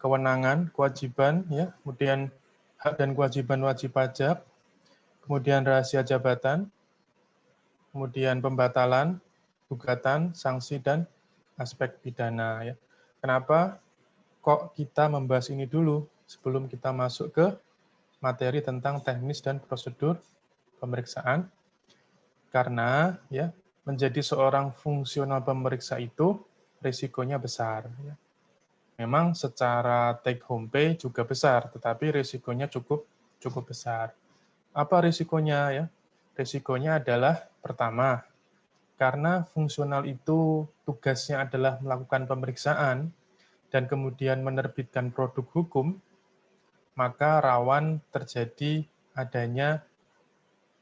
kewenangan, kewajiban, ya, kemudian hak dan kewajiban wajib pajak, kemudian rahasia jabatan, kemudian pembatalan, gugatan, sanksi, dan aspek pidana. Ya. Kenapa kok kita membahas ini dulu sebelum kita masuk ke materi tentang teknis dan prosedur pemeriksaan? Karena ya menjadi seorang fungsional pemeriksa itu risikonya besar. Ya. Memang secara take home pay juga besar, tetapi risikonya cukup besar. Apa risikonya ya? Risikonya adalah pertama, karena fungsional itu tugasnya adalah melakukan pemeriksaan dan kemudian menerbitkan produk hukum, maka rawan terjadi adanya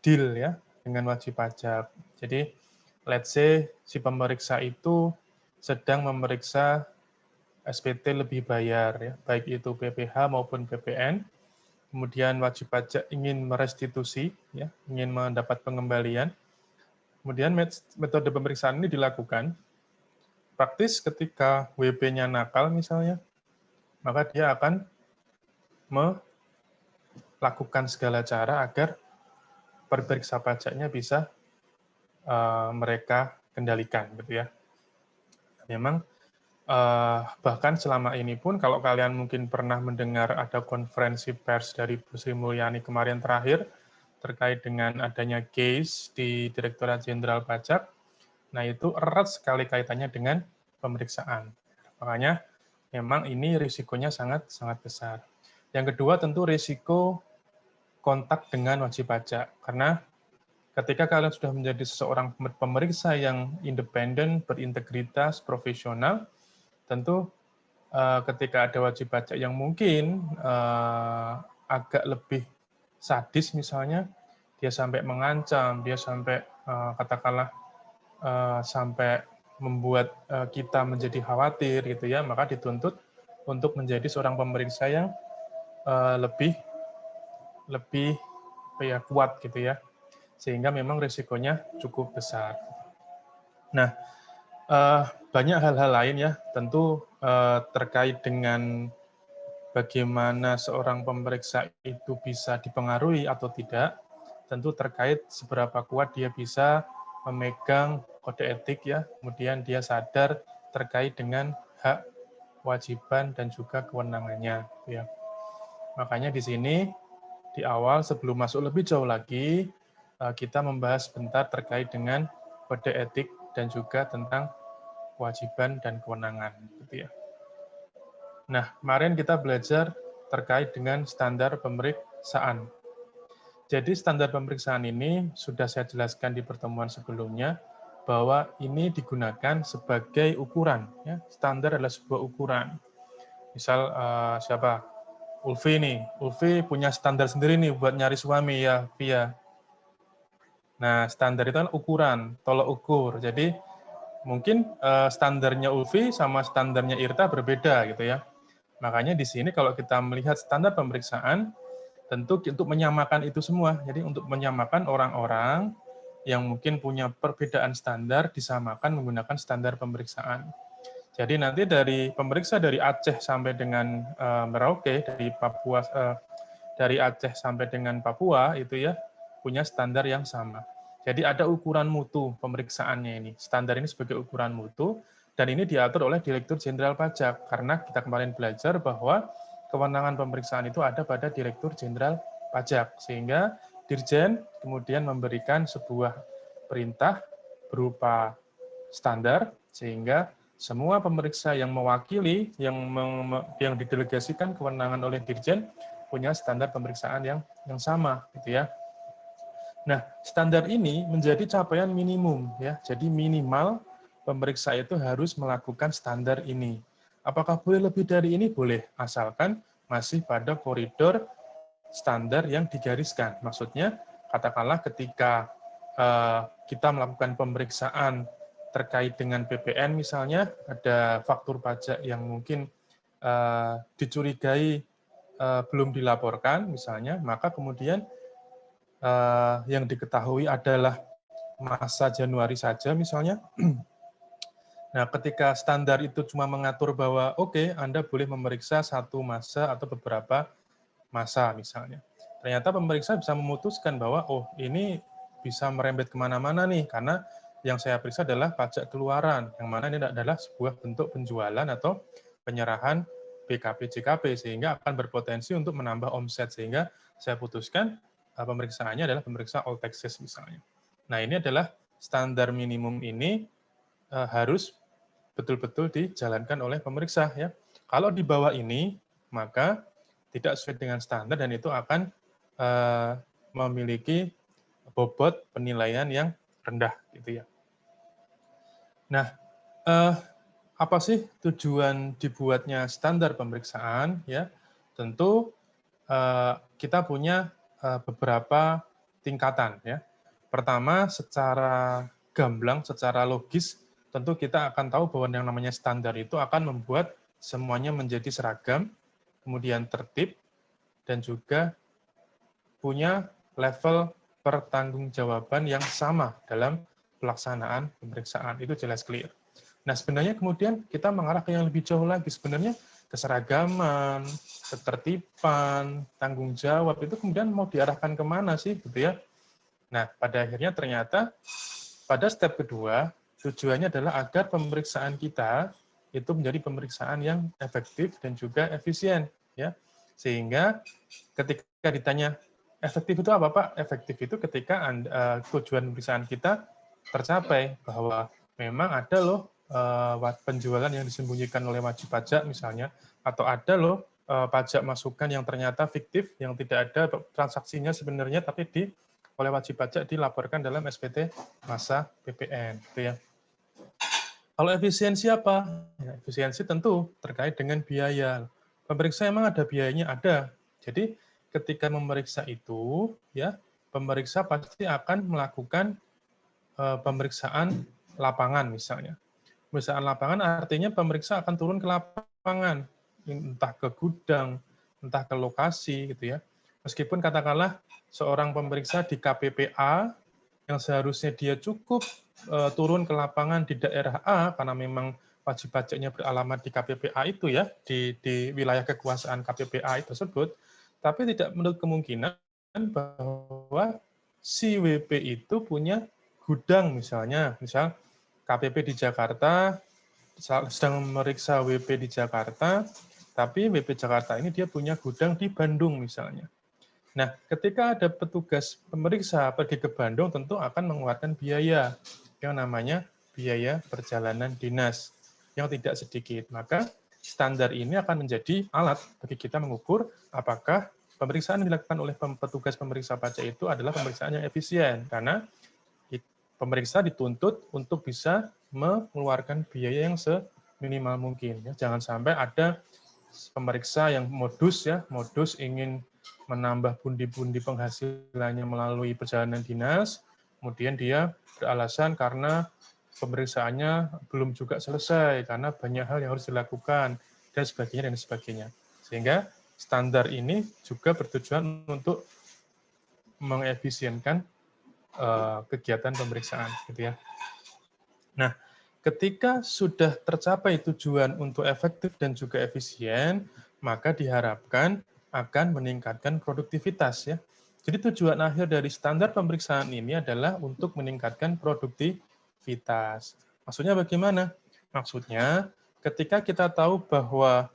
deal ya dengan wajib pajak. Jadi, let's say si pemeriksa itu sedang memeriksa SPT lebih bayar, ya, baik itu PPh maupun PPN. Kemudian wajib pajak ingin merestitusi, ya, ingin mendapat pengembalian. Kemudian metode pemeriksaan ini dilakukan. Praktis ketika WP-nya nakal misalnya, maka dia akan melakukan segala cara agar pemeriksa pajaknya bisa mereka kendalikan, gitu ya. Memang bahkan selama ini pun, kalau kalian mungkin pernah mendengar ada konferensi pers dari Bu Sri Mulyani kemarin terakhir, terkait dengan adanya case di Direktorat Jenderal Pajak, nah itu erat sekali kaitannya dengan pemeriksaan. Makanya memang ini risikonya sangat besar. Yang kedua tentu risiko kontak dengan wajib pajak, karena ketika kalian sudah menjadi seseorang pemeriksa yang independen, berintegritas, profesional, tentu ketika ada wajib pajak yang mungkin agak lebih sadis misalnya, dia sampai mengancam, dia sampai katakanlah sampai membuat kita menjadi khawatir gitu ya, maka dituntut untuk menjadi seorang pemeriksa yang lebih ya, kuat gitu ya, sehingga memang risikonya cukup besar. Nah, banyak hal-hal lain ya, tentu terkait dengan bagaimana seorang pemeriksa itu bisa dipengaruhi atau tidak, tentu terkait seberapa kuat dia bisa memegang kode etik ya, kemudian dia sadar terkait dengan hak, kewajiban, dan juga kewenangannya. Ya. Makanya di sini, di awal sebelum masuk lebih jauh lagi, kita membahas sebentar terkait dengan kode etik dan juga tentang kewajiban dan kewenangan. Gitu ya. Nah, kemarin kita belajar terkait dengan standar pemeriksaan. Jadi standar pemeriksaan ini sudah saya jelaskan di pertemuan sebelumnya, bahwa ini digunakan sebagai ukuran. Ya. Standar adalah sebuah ukuran. Misal siapa? Ulfi nih. Ulfi punya standar sendiri nih buat nyari suami ya, Via. Nah, standar itu adalah ukuran, tolok ukur. Jadi mungkin standarnya Ulfi sama standarnya Irta berbeda gitu ya. Makanya di sini kalau kita melihat standar pemeriksaan, tentu untuk menyamakan itu semua. Jadi untuk menyamakan orang-orang yang mungkin punya perbedaan standar, disamakan menggunakan standar pemeriksaan. Jadi nanti dari pemeriksa dari Aceh sampai dengan Merauke, dari Papua, dari Aceh sampai dengan Papua, itu ya punya standar yang sama. Jadi ada ukuran mutu pemeriksaannya ini. Standar ini sebagai ukuran mutu, dan ini diatur oleh Direktur Jenderal Pajak, karena kita kemarin belajar bahwa kewenangan pemeriksaan itu ada pada Direktur Jenderal Pajak, sehingga Dirjen kemudian memberikan sebuah perintah berupa standar, sehingga semua pemeriksa yang mewakili, yang didelegasikan kewenangan oleh Dirjen, punya standar pemeriksaan yang sama, gitu ya. Nah, standar ini menjadi capaian minimum, ya. Jadi minimal pemeriksa itu harus melakukan standar ini. Apakah boleh lebih dari ini? Boleh, asalkan masih pada koridor standar yang digariskan. Maksudnya, katakanlah ketika kita melakukan pemeriksaan terkait dengan PPN misalnya, ada faktur pajak yang mungkin dicurigai belum dilaporkan misalnya, maka kemudian yang diketahui adalah masa Januari saja misalnya, Nah, ketika standar itu cuma mengatur bahwa oke, Anda boleh memeriksa satu masa atau beberapa masa misalnya. Ternyata pemeriksa bisa memutuskan bahwa oh ini bisa merembet kemana-mana nih karena yang saya periksa adalah pajak keluaran, yang mana ini adalah sebuah bentuk penjualan atau penyerahan BKP JKP sehingga akan berpotensi untuk menambah omset sehingga saya putuskan pemeriksaannya adalah pemeriksa all taxes misalnya. Nah ini adalah standar minimum ini harus betul-betul dijalankan oleh pemeriksa ya. Kalau di bawah ini maka tidak sesuai dengan standar dan itu akan memiliki bobot penilaian yang rendah gitu ya. Nah, apa sih tujuan dibuatnya standar pemeriksaan ya? Tentu kita punya beberapa tingkatan ya. Pertama, secara gamblang, secara logis, tentu kita akan tahu bahwa yang namanya standar itu akan membuat semuanya menjadi seragam, kemudian tertib, dan juga punya level pertanggungjawaban yang sama dalam pelaksanaan pemeriksaan. Itu jelas clear. Nah, sebenarnya kemudian kita mengarah ke yang lebih jauh lagi. Sebenarnya keseragaman, ketertiban, tanggung jawab itu kemudian mau diarahkan kemana sih, gitu ya? Nah, pada akhirnya ternyata pada step kedua tujuannya adalah agar pemeriksaan kita itu menjadi pemeriksaan yang efektif dan juga efisien, ya. Sehingga ketika ditanya efektif itu apa, Pak? Efektif itu ketika tujuan pemeriksaan kita tercapai bahwa memang ada loh penjualan yang disembunyikan oleh wajib pajak misalnya, atau ada loh pajak masukan yang ternyata fiktif, yang tidak ada transaksinya sebenarnya, tapi oleh wajib pajak dilaporkan dalam SPT masa PPN. Gitu ya. Kalau efisiensi apa? Ya, efisiensi tentu terkait dengan biaya. Pemeriksa emang ada biayanya? Ada. Jadi ketika memeriksa itu, ya pemeriksa pasti akan melakukan pemeriksaan lapangan misalnya. Pemeriksaan lapangan artinya pemeriksa akan turun ke lapangan, entah ke gudang, entah ke lokasi, gitu ya. Meskipun katakanlah seorang pemeriksa di KPPA yang seharusnya dia cukup turun ke lapangan di daerah A karena memang wajib pajaknya beralamat di KPPA itu ya, di wilayah kekuasaan KPPA tersebut, tapi tidak menutup kemungkinan bahwa si WP itu punya gudang misalnya, misal KPP di Jakarta sedang memeriksa WP di Jakarta, tapi WP Jakarta ini dia punya gudang di Bandung misalnya. Nah, ketika ada petugas pemeriksa pergi ke Bandung, tentu akan mengeluarkan biaya yang namanya biaya perjalanan dinas yang tidak sedikit. Maka standar ini akan menjadi alat bagi kita mengukur apakah pemeriksaan yang dilakukan oleh petugas pemeriksa pajak itu adalah pemeriksaan yang efisien, karena pemeriksa dituntut untuk bisa mengeluarkan biaya yang seminimal mungkin. Ya. Jangan sampai ada pemeriksa yang modus ingin menambah pundi-pundi penghasilannya melalui perjalanan dinas, kemudian dia beralasan karena pemeriksaannya belum juga selesai, karena banyak hal yang harus dilakukan, dan sebagainya. Sehingga standar ini juga bertujuan untuk mengefisienkan kegiatan pemeriksaan, gitu ya. Nah, ketika sudah tercapai tujuan untuk efektif dan juga efisien, maka diharapkan akan meningkatkan produktivitas ya. Jadi tujuan akhir dari standar pemeriksaan ini adalah untuk meningkatkan produktivitas. Maksudnya bagaimana? Maksudnya ketika kita tahu bahwa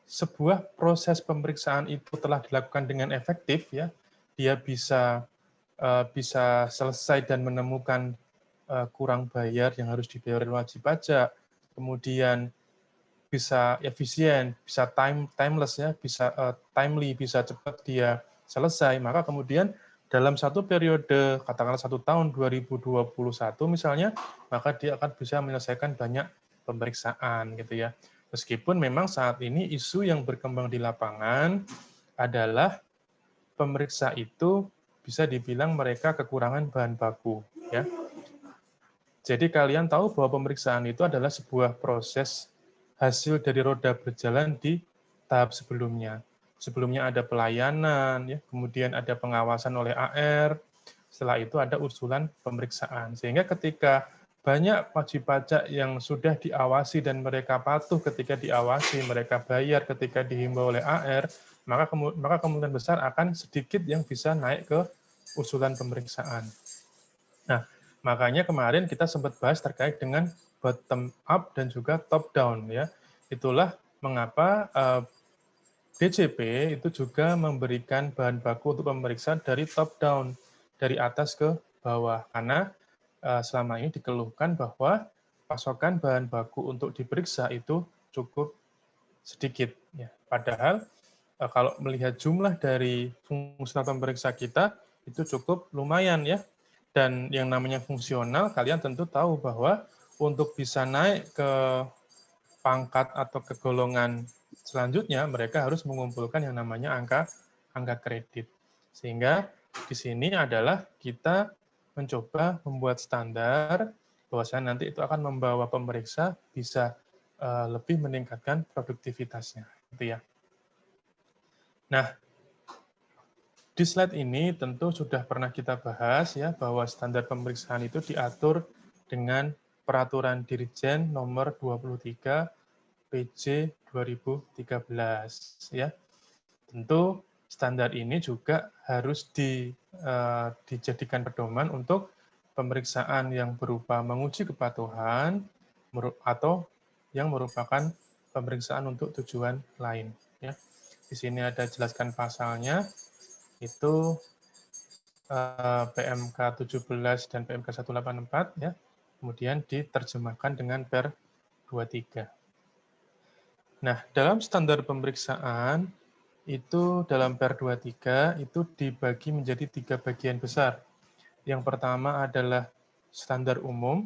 sebuah proses pemeriksaan itu telah dilakukan dengan efektif ya, dia bisa selesai dan menemukan kurang bayar yang harus dibayar wajib pajak, kemudian bisa efisien, bisa timeless ya, bisa timely, bisa cepat dia selesai, maka kemudian dalam satu periode, katakanlah 1 tahun 2021 misalnya, maka dia akan bisa menyelesaikan banyak pemeriksaan gitu ya. Meskipun memang saat ini isu yang berkembang di lapangan adalah pemeriksa itu bisa dibilang mereka kekurangan bahan baku ya. Jadi kalian tahu bahwa pemeriksaan itu adalah sebuah proses hasil dari roda berjalan di tahap sebelumnya. Sebelumnya ada pelayanan, ya, kemudian ada pengawasan oleh AR, setelah itu ada usulan pemeriksaan. Sehingga ketika banyak wajib pajak yang sudah diawasi dan mereka patuh ketika diawasi, mereka bayar ketika dihimbau oleh AR, maka kemungkinan besar akan sedikit yang bisa naik ke usulan pemeriksaan. Nah, makanya kemarin kita sempat bahas terkait dengan bottom up dan juga top down ya. Itulah mengapa DJP itu juga memberikan bahan baku untuk pemeriksaan dari top down, dari atas ke bawah. Karena selama ini dikeluhkan bahwa pasokan bahan baku untuk diperiksa itu cukup sedikit. Ya. Padahal kalau melihat jumlah dari fungsional pemeriksa kita, itu cukup lumayan ya. Dan yang namanya fungsional, kalian tentu tahu bahwa untuk bisa naik ke pangkat atau ke golongan selanjutnya, mereka harus mengumpulkan yang namanya angka kredit. Sehingga di sini adalah kita mencoba membuat standar bahwasanya nanti itu akan membawa pemeriksa bisa lebih meningkatkan produktivitasnya, gitu ya. Nah, di slide ini tentu sudah pernah kita bahas ya bahwa standar pemeriksaan itu diatur dengan Peraturan Dirjen Nomor 23 PJ 2013 ya. Tentu standar ini juga harus dijadikan pedoman untuk pemeriksaan yang berupa menguji kepatuhan atau yang merupakan pemeriksaan untuk tujuan lain ya. Di sini ada jelaskan pasalnya, itu PMK 17 dan PMK 184 ya. Kemudian diterjemahkan dengan Per 23. Nah, dalam standar pemeriksaan itu dalam Per 23 itu dibagi menjadi 3 bagian besar. Yang pertama adalah standar umum,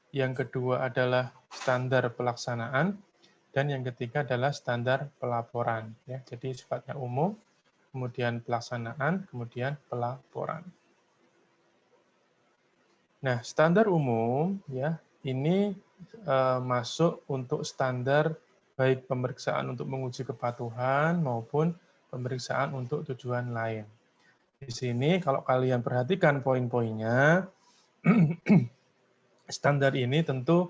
yang kedua adalah standar pelaksanaan, dan yang ketiga adalah standar pelaporan. Ya, jadi sifatnya umum, kemudian pelaksanaan, kemudian pelaporan. Nah, standar umum ya ini masuk untuk standar baik pemeriksaan untuk menguji kepatuhan maupun pemeriksaan untuk tujuan lain. Di sini kalau kalian perhatikan poin-poinnya, standar ini tentu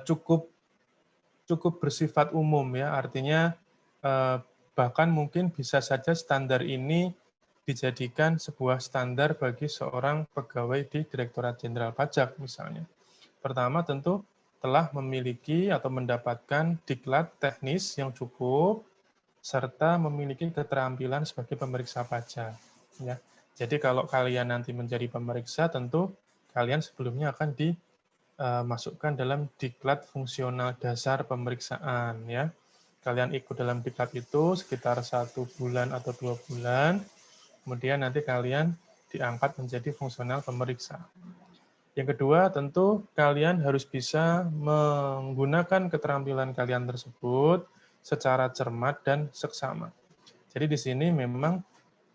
cukup bersifat umum ya, artinya bahkan mungkin bisa saja standar ini dijadikan sebuah standar bagi seorang pegawai di Direktorat Jenderal Pajak misalnya. Pertama tentu telah memiliki atau mendapatkan diklat teknis yang cukup serta memiliki keterampilan sebagai pemeriksa pajak. Ya. Jadi kalau kalian nanti menjadi pemeriksa, tentu kalian sebelumnya akan dimasukkan dalam diklat fungsional dasar pemeriksaan. Ya. Kalian ikut dalam diklat itu sekitar 1 bulan atau 2 bulan, kemudian nanti kalian diangkat menjadi fungsional pemeriksa. Yang kedua, tentu kalian harus bisa menggunakan keterampilan kalian tersebut secara cermat dan seksama. Jadi di sini memang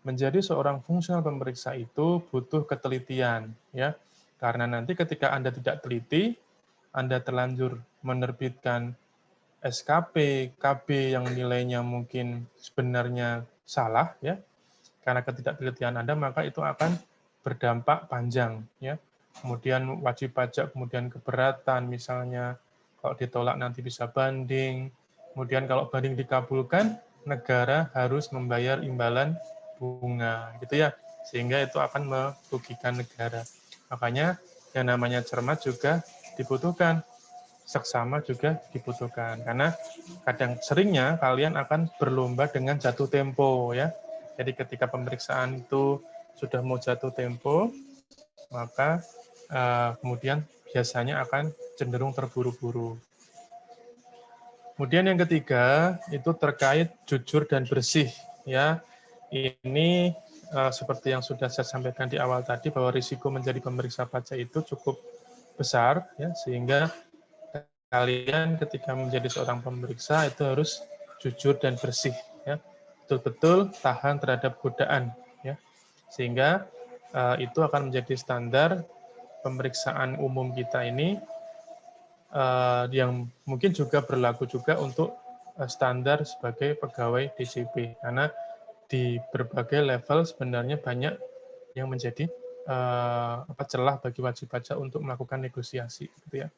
menjadi seorang fungsional pemeriksa itu butuh ketelitian, ya. Karena nanti ketika Anda tidak teliti, Anda terlanjur menerbitkan SKP, KB yang nilainya mungkin sebenarnya salah, ya. Karena ketidaktelitian Anda, maka itu akan berdampak panjang, ya. Kemudian wajib pajak, kemudian keberatan, misalnya kalau ditolak nanti bisa banding. Kemudian kalau banding dikabulkan, negara harus membayar imbalan bunga, gitu ya. Sehingga itu akan merugikan negara. Makanya yang namanya cermat juga dibutuhkan, seksama juga dibutuhkan. Karena kadang seringnya kalian akan berlomba dengan jatuh tempo ya. Jadi ketika pemeriksaan itu sudah mau jatuh tempo, maka kemudian biasanya akan cenderung terburu-buru. Kemudian yang ketiga itu terkait jujur dan bersih ya. Ini seperti yang sudah saya sampaikan di awal tadi bahwa risiko menjadi pemeriksa pajak itu cukup besar ya, sehingga kalian ketika menjadi seorang pemeriksa itu harus jujur dan bersih ya. Betul-betul tahan terhadap godaan ya. Sehingga itu akan menjadi standar pemeriksaan umum kita ini yang mungkin juga berlaku juga untuk standar sebagai pegawai DJP, karena di berbagai level sebenarnya banyak yang menjadi celah bagi wajib pajak untuk melakukan negosiasi, gitu ya.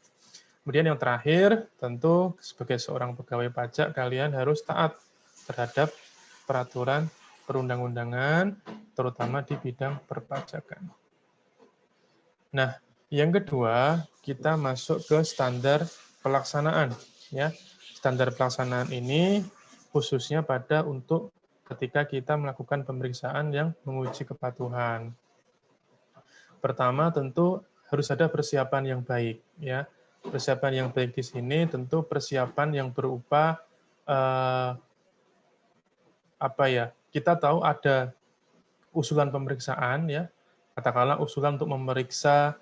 Kemudian yang terakhir, tentu sebagai seorang pegawai pajak, kalian harus taat terhadap peraturan perundang-undangan, terutama di bidang perpajakan. Nah, yang kedua, kita masuk ke standar pelaksanaan. Ya, standar pelaksanaan ini khususnya pada untuk ketika kita melakukan pemeriksaan yang menguji kepatuhan. Pertama, tentu harus ada persiapan yang baik. Ya, persiapan yang baik di sini tentu persiapan yang berupa kita tahu ada usulan pemeriksaan, ya, katakanlah usulan untuk memeriksa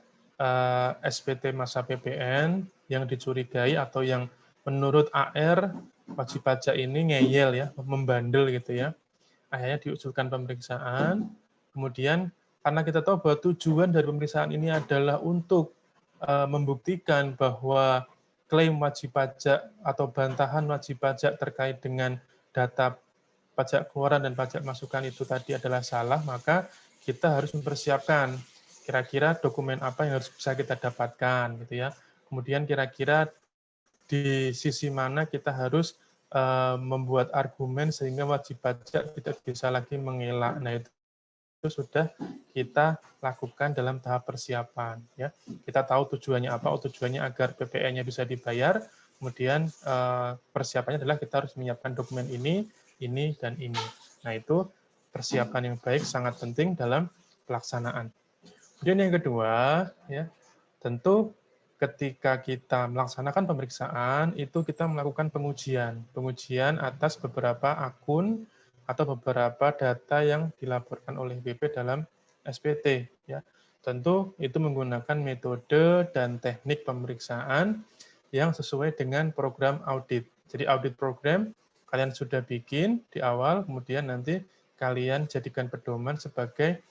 SPT masa PPN yang dicurigai atau yang menurut AR wajib pajak ini ngeyel, ya, membandel gitu ya. Akhirnya diusulkan pemeriksaan. Kemudian karena kita tahu bahwa tujuan dari pemeriksaan ini adalah untuk membuktikan bahwa klaim wajib pajak atau bantahan wajib pajak terkait dengan data pajak keluaran dan pajak masukan itu tadi adalah salah, maka kita harus mempersiapkan kira-kira dokumen apa yang harus bisa kita dapatkan, gitu ya. Kemudian kira-kira di sisi mana kita harus membuat argumen sehingga wajib pajak tidak bisa lagi mengelak. Nah, itu sudah kita lakukan dalam tahap persiapan. Ya, kita tahu tujuannya apa. Tujuannya agar PPN-nya bisa dibayar. Kemudian persiapannya adalah kita harus menyiapkan dokumen ini, dan ini. Nah, itu persiapan yang baik sangat penting dalam pelaksanaan. Kemudian yang kedua, ya, tentu ketika kita melaksanakan pemeriksaan, itu kita melakukan pengujian atas beberapa akun atau beberapa data yang dilaporkan oleh BP dalam SPT. Ya. Tentu itu menggunakan metode dan teknik pemeriksaan yang sesuai dengan program audit. Jadi audit program kalian sudah bikin di awal, kemudian nanti kalian jadikan pedoman sebagai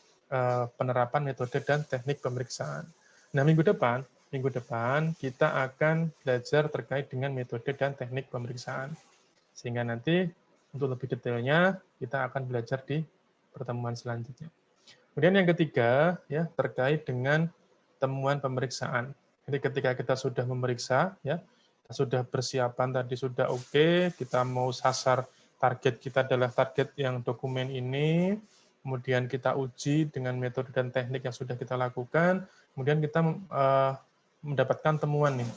penerapan metode dan teknik pemeriksaan. Nah, minggu depan kita akan belajar terkait dengan metode dan teknik pemeriksaan. Sehingga nanti untuk lebih detailnya kita akan belajar di pertemuan selanjutnya. Kemudian yang ketiga, ya, terkait dengan temuan pemeriksaan. Jadi ketika kita sudah memeriksa, ya, kita sudah persiapan tadi sudah oke, kita mau sasar target kita adalah target yang dokumen ini, kemudian kita uji dengan metode dan teknik yang sudah kita lakukan, kemudian kita mendapatkan temuan nih.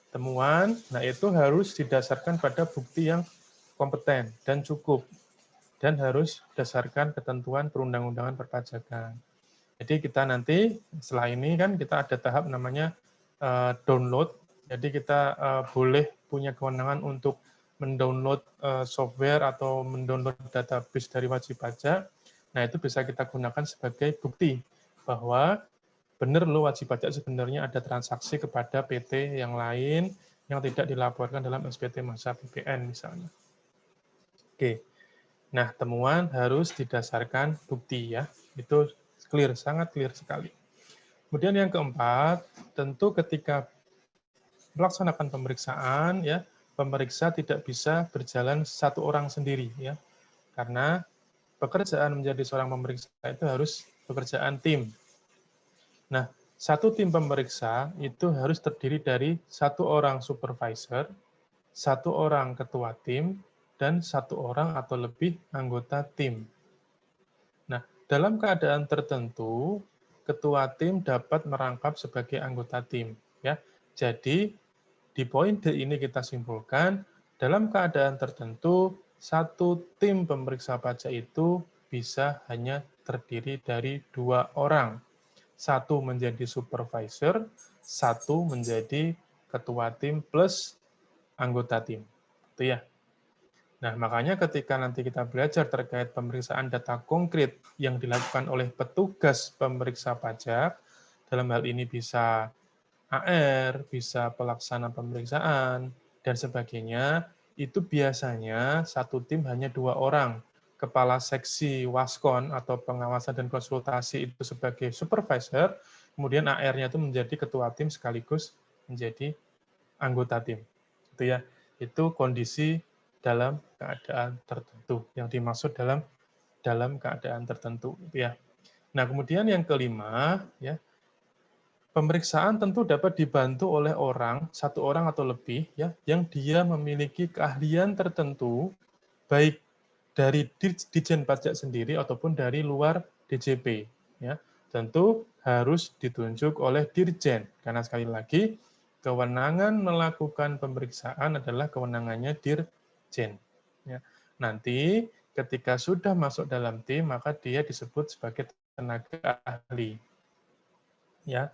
Temuan, nah itu harus didasarkan pada bukti yang kompeten dan cukup, dan harus berdasarkan ketentuan perundang-undangan perpajakan. Jadi kita nanti setelah ini kan kita ada tahap namanya download. Jadi kita boleh punya kewenangan untuk mendownload software atau mendownload database dari wajib pajak. Nah, itu bisa kita gunakan sebagai bukti bahwa benar loh wajib pajak sebenarnya ada transaksi kepada PT yang lain yang tidak dilaporkan dalam SPT masa PPN misalnya. Oke. Nah, temuan harus didasarkan bukti ya. Itu clear, sangat clear sekali. Kemudian yang keempat, tentu ketika melaksanakan pemeriksaan ya, pemeriksa tidak bisa berjalan satu orang sendiri ya. Karena pekerjaan menjadi seorang pemeriksa itu harus pekerjaan tim. Nah, satu tim pemeriksa itu harus terdiri dari satu orang supervisor, satu orang ketua tim, dan satu orang atau lebih anggota tim. Nah, dalam keadaan tertentu, ketua tim dapat merangkap sebagai anggota tim. Ya, jadi di poin D ini kita simpulkan, dalam keadaan tertentu, satu tim pemeriksa pajak itu bisa hanya terdiri dari 2 orang. Satu menjadi supervisor, satu menjadi ketua tim plus anggota tim. Itu ya. Nah, makanya ketika nanti kita belajar terkait pemeriksaan data konkret yang dilakukan oleh petugas pemeriksa pajak, dalam hal ini bisa AR, bisa pelaksana pemeriksaan, dan sebagainya, itu biasanya satu tim hanya 2 orang. Kepala seksi Waskon atau pengawasan dan konsultasi itu sebagai supervisor, kemudian AR-nya itu menjadi ketua tim sekaligus menjadi anggota tim. Itu ya, itu kondisi dalam keadaan tertentu yang dimaksud dalam keadaan tertentu, ya. Nah, kemudian yang kelima, ya, pemeriksaan tentu dapat dibantu oleh satu orang atau lebih, ya, yang dia memiliki keahlian tertentu, baik dari Ditjen Pajak sendiri ataupun dari luar DJP. Ya, tentu harus ditunjuk oleh Dirjen, karena sekali lagi kewenangan melakukan pemeriksaan adalah kewenangannya Dirjen. Ya, nanti ketika sudah masuk dalam tim, maka dia disebut sebagai tenaga ahli. Ya,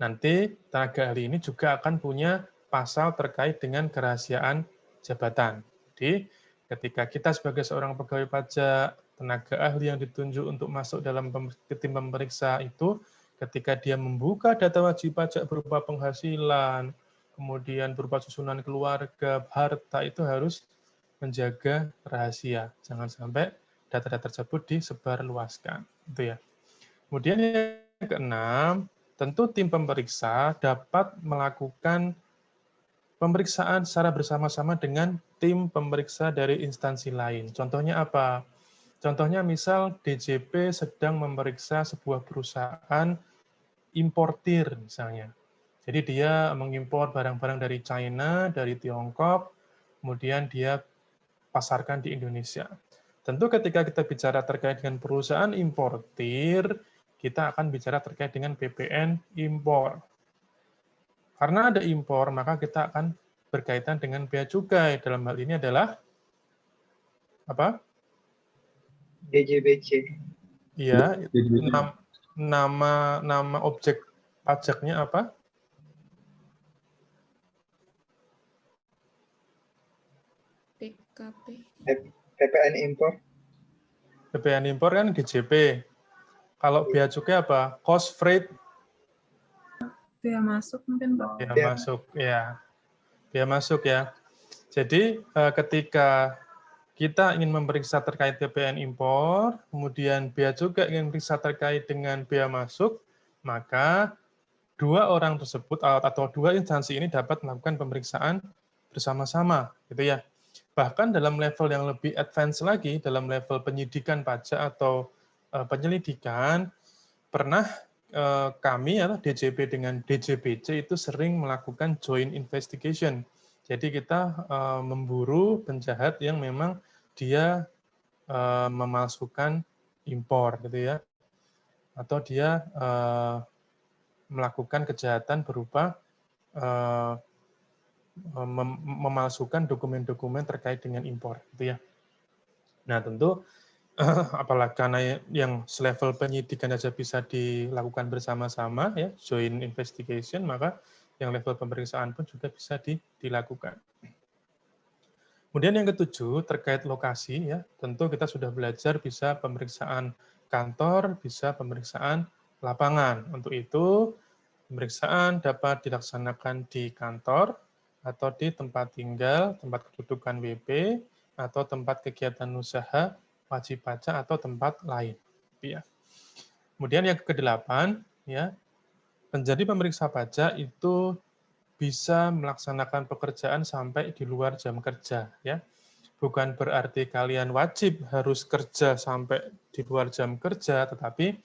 nanti tenaga ahli ini juga akan punya pasal terkait dengan kerahasiaan jabatan. Jadi, ketika kita sebagai seorang pegawai pajak, tenaga ahli yang ditunjuk untuk masuk dalam tim pemeriksa itu, ketika dia membuka data wajib pajak berupa penghasilan, kemudian berupa susunan keluarga, harta, itu harus menjaga rahasia. Jangan sampai data-data tersebut disebarluaskan. Itu ya. Kemudian yang keenam, tentu tim pemeriksa dapat melakukan pemeriksaan secara bersama-sama dengan tim pemeriksa dari instansi lain. Contohnya apa? Contohnya misal DJP sedang memeriksa sebuah perusahaan importir misalnya. Jadi dia mengimpor barang-barang dari China, dari Tiongkok, kemudian dia pasarkan di Indonesia. Tentu ketika kita bicara terkait dengan perusahaan importir, kita akan bicara terkait dengan PPN impor. Karena ada impor, maka kita akan berkaitan dengan bea cukai. Dalam hal ini adalah apa? DJBC. Iya, nama objek pajaknya apa? PKP. PPN impor. PPN impor kan DJP. Kalau bea cukai apa? Cost freight. Bea masuk mungkin, Pak. Bea masuk, ya. Bea masuk ya. Jadi ketika kita ingin memeriksa terkait PPN impor, kemudian bea juga ingin memeriksa terkait dengan bea masuk, maka dua orang tersebut atau dua instansi ini dapat melakukan pemeriksaan bersama-sama, gitu ya. Bahkan dalam level yang lebih advance lagi, dalam level penyidikan pajak atau penyelidikan, pernah kami atau DJP dengan DJBC itu sering melakukan joint investigation. Jadi kita memburu penjahat yang memang dia memalsukan impor, gitu ya, atau dia melakukan kejahatan berupa memalsukan dokumen-dokumen terkait dengan impor, gitu ya. Nah, tentu apalagi karena yang selevel penyidikan saja bisa dilakukan bersama-sama, ya, joint investigation, maka yang level pemeriksaan pun juga bisa dilakukan. Kemudian yang ketujuh, terkait lokasi, ya, tentu kita sudah belajar bisa pemeriksaan kantor, bisa pemeriksaan lapangan. Untuk itu, pemeriksaan dapat dilaksanakan di kantor, atau di tempat tinggal, tempat kedudukan WP, atau tempat kegiatan usaha, wajib pajak, atau tempat lain. Ya. Kemudian yang kedelapan, ya, menjadi pemeriksa pajak itu bisa melaksanakan pekerjaan sampai di luar jam kerja, ya. Bukan berarti kalian wajib harus kerja sampai di luar jam kerja, tetapi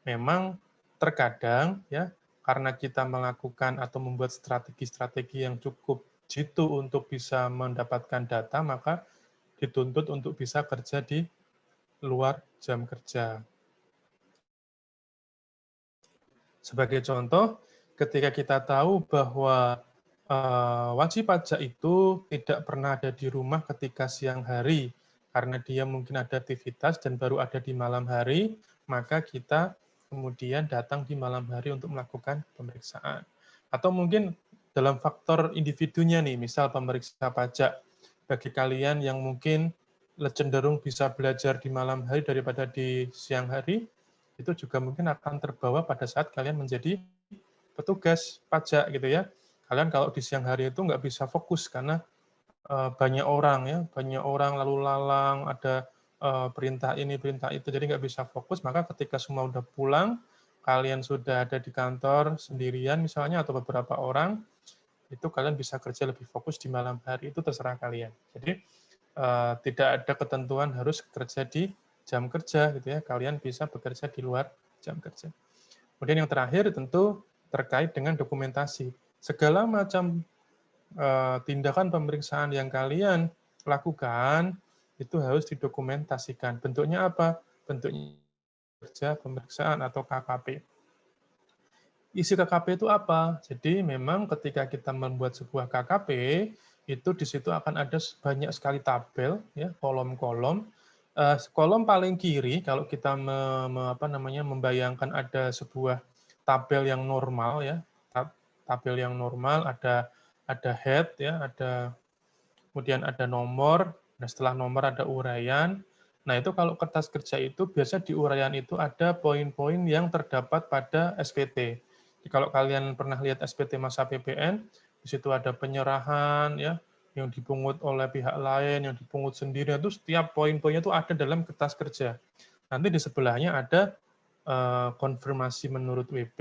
memang terkadang, ya, karena kita melakukan atau membuat strategi-strategi yang cukup jitu untuk bisa mendapatkan data, maka dituntut untuk bisa kerja di luar jam kerja. Sebagai contoh, ketika kita tahu bahwa wajib pajak itu tidak pernah ada di rumah ketika siang hari, karena dia mungkin ada aktivitas dan baru ada di malam hari, maka kita kemudian datang di malam hari untuk melakukan pemeriksaan. Atau mungkin dalam faktor individunya nih, misal pemeriksa pajak, bagi kalian yang mungkin cenderung bisa belajar di malam hari daripada di siang hari, itu juga mungkin akan terbawa pada saat kalian menjadi petugas pajak, gitu ya. Kalian kalau di siang hari itu nggak bisa fokus karena banyak orang, ya, banyak orang lalu lalang, ada perintah ini, perintah itu, jadi nggak bisa fokus. Maka ketika semua udah pulang, kalian sudah ada di kantor sendirian misalnya, atau beberapa orang, itu kalian bisa kerja lebih fokus di malam hari, itu terserah kalian. Jadi tidak ada ketentuan harus kerja di jam kerja, gitu ya. Kalian bisa bekerja di luar jam kerja. Kemudian yang terakhir tentu terkait dengan dokumentasi. Segala macam tindakan pemeriksaan yang kalian lakukan itu harus didokumentasikan. Bentuknya apa? Bentuknya kerja pemeriksaan atau KKP. Isi KKP itu apa? Jadi memang ketika kita membuat sebuah KKP, itu di situ akan ada banyak sekali tabel, ya, kolom-kolom. Kolom paling kiri kalau kita membayangkan ada sebuah tabel yang normal, ya, tabel yang normal ada head, ya, kemudian ada nomor. Nah, setelah nomor ada uraian. Nah, itu kalau kertas kerja itu biasa di uraian itu ada poin-poin yang terdapat pada SPT. Jadi kalau kalian pernah lihat SPT masa PPN, di situ ada penyerahan, ya, yang dipungut oleh pihak lain, yang dipungut sendiri, itu setiap poin-poinnya itu ada dalam kertas kerja. Nanti di sebelahnya ada konfirmasi menurut WP,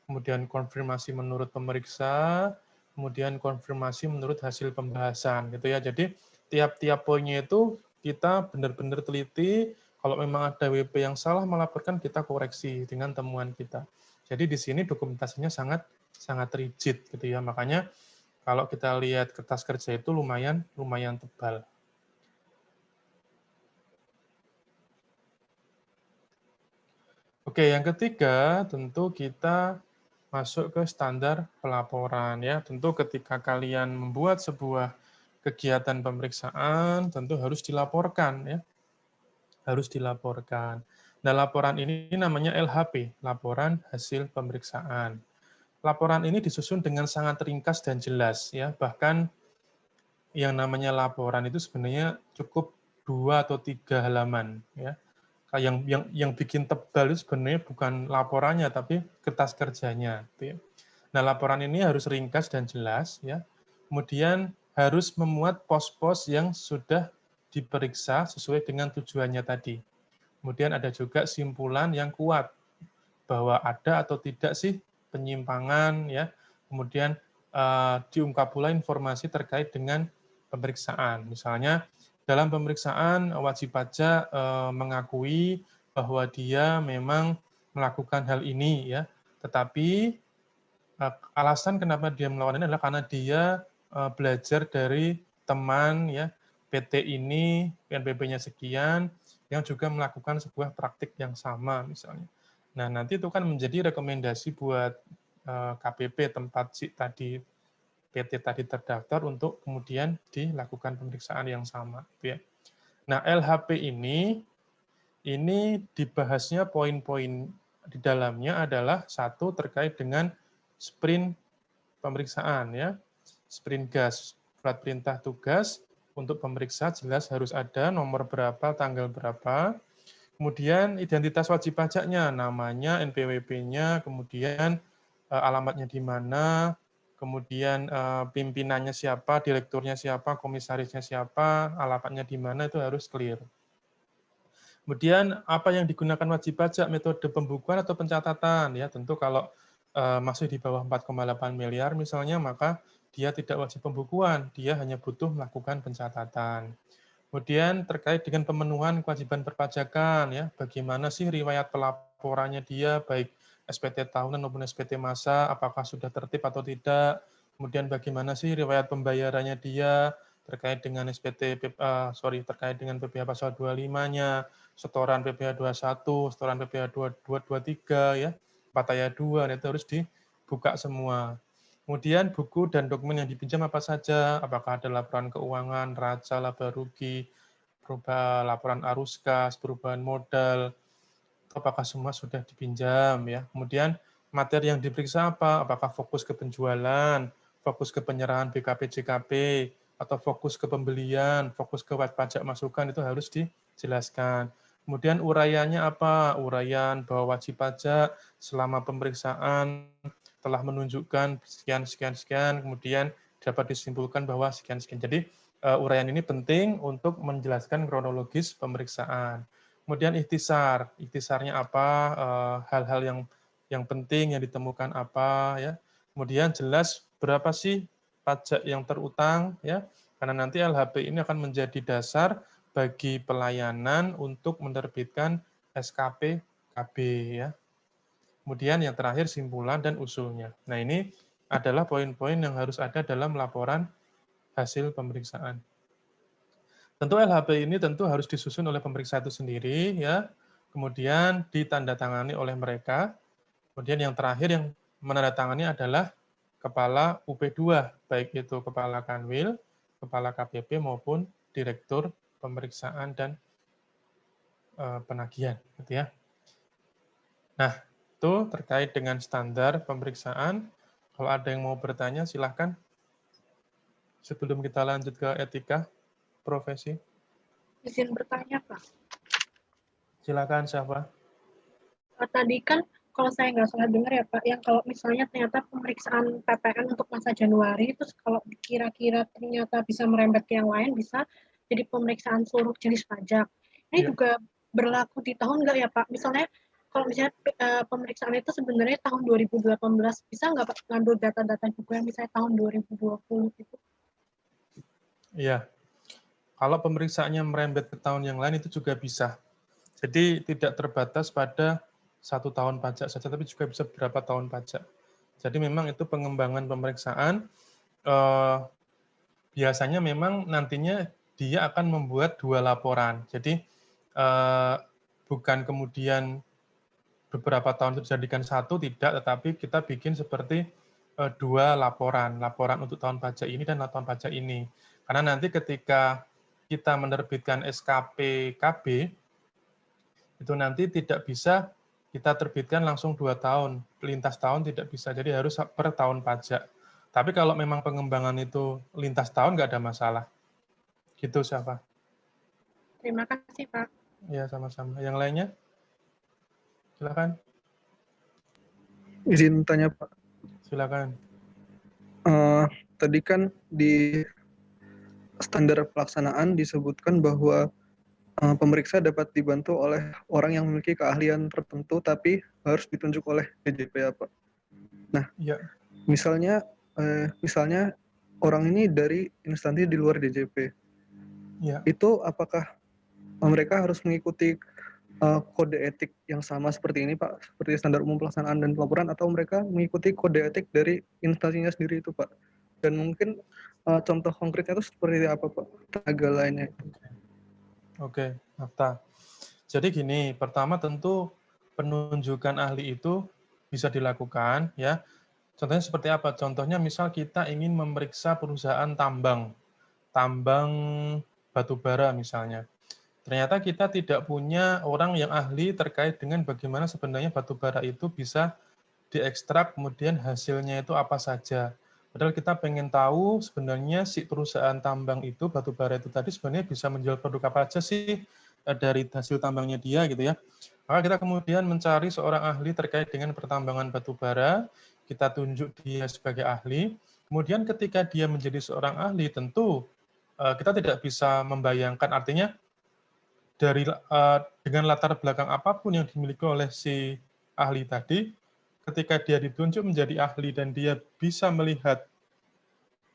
kemudian konfirmasi menurut pemeriksa, kemudian konfirmasi menurut hasil pembahasan, gitu ya. Jadi tiap-tiap poinnya itu kita benar-benar teliti. Kalau memang ada WP yang salah melaporkan, kita koreksi dengan temuan kita. Jadi di sini dokumentasinya sangat rigid, gitu ya. Makanya kalau kita lihat kertas kerja itu lumayan tebal. Oke, yang ketiga tentu kita masuk ke standar pelaporan, ya. Tentu ketika kalian membuat sebuah kegiatan pemeriksaan tentu harus dilaporkan, ya. Harus dilaporkan. Nah, laporan ini namanya LHP, laporan hasil pemeriksaan. Laporan ini disusun dengan sangat ringkas dan jelas, ya. Bahkan yang namanya laporan itu sebenarnya cukup 2 atau 3 halaman, ya. Yang bikin tebal itu sebenarnya bukan laporannya tapi kertas kerjanya, gitu ya. Nah, laporan ini harus ringkas dan jelas, ya. Kemudian harus memuat pos-pos yang sudah diperiksa sesuai dengan tujuannya tadi. Kemudian ada juga simpulan yang kuat bahwa ada atau tidak sih penyimpangan, ya. Kemudian diungkap pula informasi terkait dengan pemeriksaan. Misalnya dalam pemeriksaan wajib pajak mengakui bahwa dia memang melakukan hal ini, ya. Tetapi alasan kenapa dia melakukan ini adalah karena dia belajar dari teman, ya, PT ini, PNBP-nya sekian, yang juga melakukan sebuah praktik yang sama misalnya. Nah, nanti itu kan menjadi rekomendasi buat KPP tempat si tadi PT tadi terdaftar untuk kemudian dilakukan pemeriksaan yang sama, gitu ya. Nah, LHP ini dibahasnya poin-poin di dalamnya adalah satu terkait dengan sprint pemeriksaan, ya. Sprint gas, surat perintah tugas untuk pemeriksa jelas harus ada nomor berapa, tanggal berapa. Kemudian identitas wajib pajaknya, namanya, NPWP-nya, kemudian alamatnya di mana, kemudian pimpinannya siapa, direkturnya siapa, komisarisnya siapa, alamatnya di mana, itu harus clear. Kemudian apa yang digunakan wajib pajak, metode pembukuan atau pencatatan, ya. Tentu kalau masih di bawah 4,8 miliar misalnya, maka dia tidak wajib pembukuan, dia hanya butuh melakukan pencatatan. Kemudian terkait dengan pemenuhan kewajiban perpajakan, ya, bagaimana sih riwayat pelaporannya dia, baik SPT tahunan maupun SPT masa, apakah sudah tertib atau tidak. Kemudian bagaimana sih riwayat pembayarannya dia terkait dengan terkait dengan PPh pasal 25-nya, setoran PPh 21, setoran PPh 2223, ya, 4 ayat 2, itu harus dibuka semua. Kemudian buku dan dokumen yang dipinjam apa saja, apakah ada laporan keuangan, raca, laba rugi, laporan arus kas, perubahan modal, apakah semua sudah dipinjam, ya. Kemudian materi yang diperiksa apa, apakah fokus ke penjualan, fokus ke penyerahan BKP JKP, atau fokus ke pembelian, fokus ke pajak masukan, itu harus dijelaskan. Kemudian uraiannya apa, uraian bahwa wajib pajak selama pemeriksaan telah menunjukkan sekian, kemudian dapat disimpulkan bahwa sekian. Jadi uraian ini penting untuk menjelaskan kronologis pemeriksaan. Kemudian ikhtisarnya apa, hal-hal yang penting yang ditemukan apa, ya. Kemudian jelas berapa sih pajak yang terutang, ya. Karena nanti LHP ini akan menjadi dasar bagi pelayanan untuk menerbitkan SKP KB ya. Kemudian yang terakhir simpulan dan usulnya. Nah, ini adalah poin-poin yang harus ada dalam laporan hasil pemeriksaan. Tentu LHP ini tentu harus disusun oleh pemeriksa itu sendiri ya. Kemudian ditandatangani oleh mereka. Kemudian yang terakhir yang menandatangani adalah kepala UP2, baik itu kepala Kanwil, kepala KPP maupun direktur pemeriksaan dan penagihan gitu ya. Nah, itu terkait dengan standar pemeriksaan. Kalau ada yang mau bertanya silahkan sebelum kita lanjut ke etika profesi. Izin bertanya, Pak. Silakan siapa? Tadi kan kalau saya nggak salah dengar ya Pak, yang kalau misalnya ternyata pemeriksaan PPN untuk masa Januari, terus kalau kira-kira ternyata bisa merembet ke yang lain, bisa jadi pemeriksaan seluruh jenis pajak. Ini Ya. juga berlaku di tahun nggak ya Pak? Misalnya kalau misalnya pemeriksaan itu sebenarnya tahun 2018, bisa nggak Pak ngambil data-data juga yang misalnya tahun 2020 itu? Iya. Kalau pemeriksaannya merembet ke tahun yang lain itu juga bisa. Jadi tidak terbatas pada 1 tahun pajak saja, tapi juga bisa beberapa tahun pajak. Jadi memang itu pengembangan pemeriksaan, biasanya memang nantinya dia akan membuat 2 laporan. Jadi bukan kemudian beberapa tahun itu dijadikan 1, tidak, tetapi kita bikin seperti 2 laporan. Laporan untuk tahun pajak ini dan tahun pajak ini. Karena nanti ketika kita menerbitkan SKP KB, itu nanti tidak bisa kita terbitkan langsung 2 tahun, lintas tahun tidak bisa, jadi harus per tahun pajak. Tapi kalau memang pengembangan itu lintas tahun nggak ada masalah. Gitu siapa? Terima kasih Pak. Ya, sama-sama. Yang lainnya? Silakan. Izin tanya Pak. Silakan. Tadi kan di standar pelaksanaan disebutkan bahwa pemeriksa dapat dibantu oleh orang yang memiliki keahlian tertentu, tapi harus ditunjuk oleh DJP ya Pak. Nah, Ya. misalnya orang ini dari instansi di luar DJP. Ya. Itu apakah mereka harus mengikuti kode etik yang sama seperti ini Pak, seperti standar umum pelaksanaan dan pelaporan, atau mereka mengikuti kode etik dari instansinya sendiri itu Pak? Dan mungkin contoh konkretnya itu seperti apa Pak? Tenaga lainnya. Oke, Nafta. Jadi gini, pertama tentu penunjukan ahli itu bisa dilakukan ya. Contohnya seperti apa? Contohnya misal kita ingin memeriksa perusahaan tambang batu bara misalnya. Ternyata kita tidak punya orang yang ahli terkait dengan bagaimana sebenarnya batu bara itu bisa diekstrak, kemudian hasilnya itu apa saja. Padahal kita pengen tahu sebenarnya si perusahaan tambang itu, batu bara itu tadi sebenarnya bisa menjual produk apa aja sih dari hasil tambangnya dia gitu ya. Maka kita kemudian mencari seorang ahli terkait dengan pertambangan batu bara, kita tunjuk dia sebagai ahli. Kemudian ketika dia menjadi seorang ahli, tentu kita tidak bisa membayangkan, artinya dari dengan latar belakang apapun yang dimiliki oleh si ahli tadi, ketika dia ditunjuk menjadi ahli dan dia bisa melihat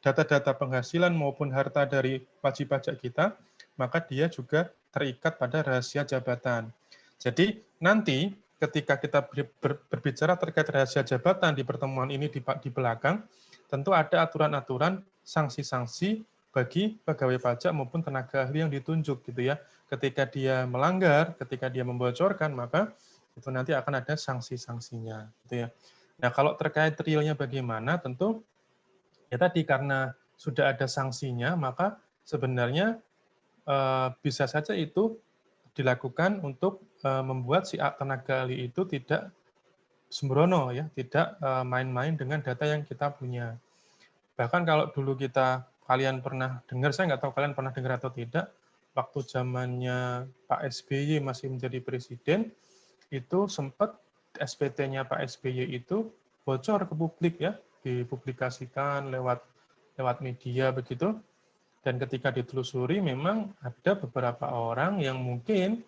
data-data penghasilan maupun harta dari wajib pajak kita, maka dia juga terikat pada rahasia jabatan. Jadi nanti ketika kita berbicara terkait rahasia jabatan di pertemuan ini di belakang, tentu ada aturan-aturan sanksi-sanksi bagi pegawai pajak maupun tenaga ahli yang ditunjuk gitu ya. Ketika dia melanggar, ketika dia membocorkan, maka itu nanti akan ada sanksi-sanksinya gitu ya. Nah, kalau terkait realnya bagaimana, tentu ya tadi karena sudah ada sanksinya, maka sebenarnya bisa saja itu dilakukan untuk membuat si tenaga ahli itu tidak sembrono ya, tidak main-main dengan data yang kita punya. Bahkan kalau dulu kalian pernah dengar, saya nggak tahu kalian pernah dengar atau tidak, waktu zamannya Pak SBY masih menjadi presiden, itu sempat SPT-nya Pak SBY itu bocor ke publik ya, dipublikasikan lewat media begitu. Dan ketika ditelusuri memang ada beberapa orang yang mungkin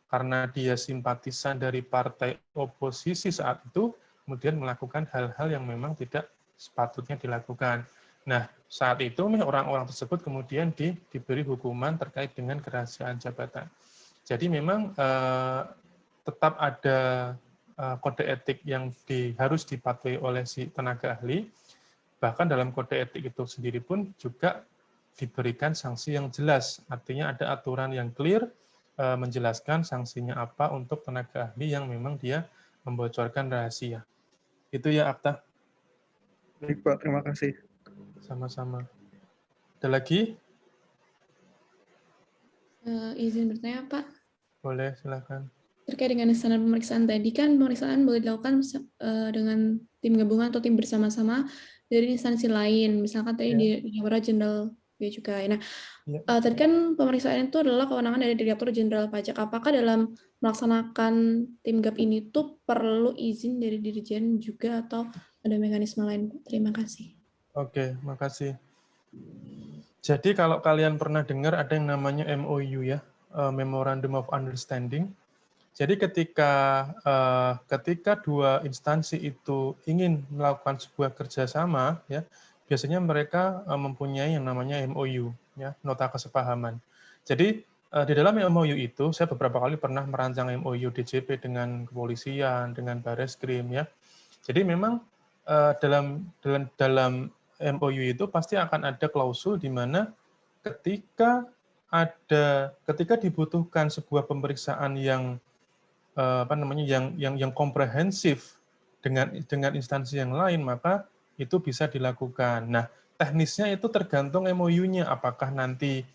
karena dia simpatisan dari partai oposisi saat itu, kemudian melakukan hal-hal yang memang tidak sepatutnya dilakukan. Nah, saat itu orang-orang tersebut kemudian diberi hukuman terkait dengan kerahasiaan jabatan. Jadi memang tetap ada kode etik yang harus dipatuhi oleh si tenaga ahli. Bahkan dalam kode etik itu sendiri pun juga diberikan sanksi yang jelas. Artinya ada aturan yang clear, menjelaskan sanksinya apa untuk tenaga ahli yang memang dia membocorkan rahasia. Itu ya, Akta. Baik, Pak. Terima kasih. Sama-sama. Ada lagi? Izin bertanya, Pak. Boleh, silakan. Terkait dengan standar pemeriksaan tadi, kan pemeriksaan boleh dilakukan dengan tim gabungan atau tim bersama-sama dari instansi lain. Misalkan tadi di Direktorat Jenderal Bea Cukai. Nah, tadi kan pemeriksaan itu adalah kewenangan dari Direktur Jenderal Pajak. Apakah dalam melaksanakan tim GAP ini tuh perlu izin dari Dirjen juga atau ada mekanisme lain? Terima kasih. Oke, makasih. Jadi kalau kalian pernah dengar ada yang namanya MOU ya, Memorandum of Understanding. Jadi ketika dua instansi itu ingin melakukan sebuah kerjasama, ya biasanya mereka mempunyai yang namanya MOU, ya nota kesepahaman. Jadi di dalam MOU itu saya beberapa kali pernah merancang MOU DJP dengan kepolisian, dengan Bareskrim, ya. Jadi memang dalam MOU itu pasti akan ada klausul di mana ketika dibutuhkan sebuah pemeriksaan yang yang komprehensif dengan instansi yang lain, maka itu bisa dilakukan. Nah, teknisnya itu tergantung MOU-nya, apakah nanti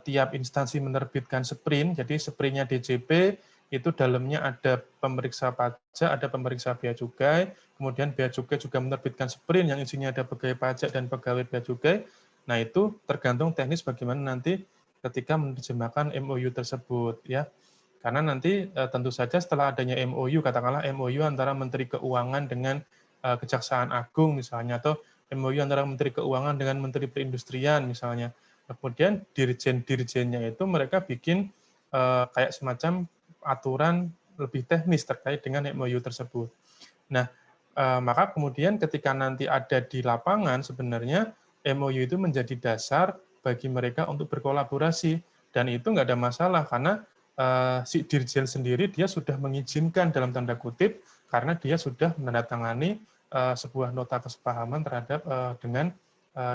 tiap instansi menerbitkan sprint, jadi sprintnya DJP, itu dalamnya ada pemeriksa pajak, ada pemeriksa bea cukai, kemudian bea cukai juga menerbitkan sprint yang isinya ada pegawai pajak dan pegawai bea cukai. Nah, itu tergantung teknis bagaimana nanti ketika menerjemahkan MOU tersebut, ya. Karena nanti tentu saja setelah adanya MOU, katakanlah MOU antara Menteri Keuangan dengan Kejaksaan Agung misalnya, atau MOU antara Menteri Keuangan dengan Menteri Perindustrian misalnya. Kemudian dirjen-dirjennya itu mereka bikin kayak semacam aturan lebih teknis terkait dengan MOU tersebut. Nah, maka kemudian ketika nanti ada di lapangan, sebenarnya MOU itu menjadi dasar bagi mereka untuk berkolaborasi. Dan itu nggak ada masalah, karena si dirjen sendiri dia sudah mengizinkan dalam tanda kutip karena dia sudah menandatangani sebuah nota kesepahaman terhadap dengan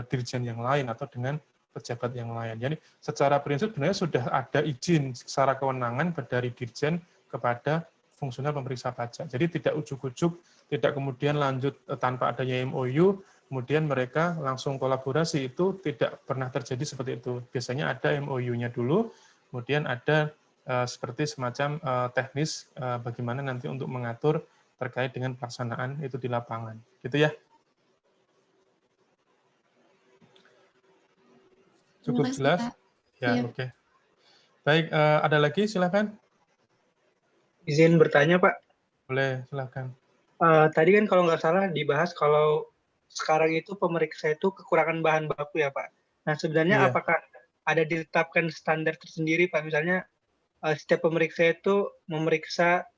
dirjen yang lain atau dengan pejabat yang lain. Jadi secara prinsip sebenarnya sudah ada izin secara kewenangan dari dirjen kepada fungsional pemeriksa pajak. Jadi tidak ujuk-ujuk, tidak kemudian lanjut tanpa adanya MOU, kemudian mereka langsung kolaborasi, itu tidak pernah terjadi seperti itu. Biasanya ada MOU-nya dulu, kemudian ada seperti semacam teknis bagaimana nanti untuk mengatur terkait dengan pelaksanaan itu di lapangan. Gitu ya. Cukup jelas? Ya, oke. Baik, ada lagi silakan. Izin bertanya, Pak. Boleh, silakan. Tadi kan kalau nggak salah dibahas kalau sekarang itu pemeriksa itu kekurangan bahan baku ya, Pak. Nah, sebenarnya apakah ada ditetapkan standar tersendiri, Pak? Misalnya setiap pemeriksa itu memeriksa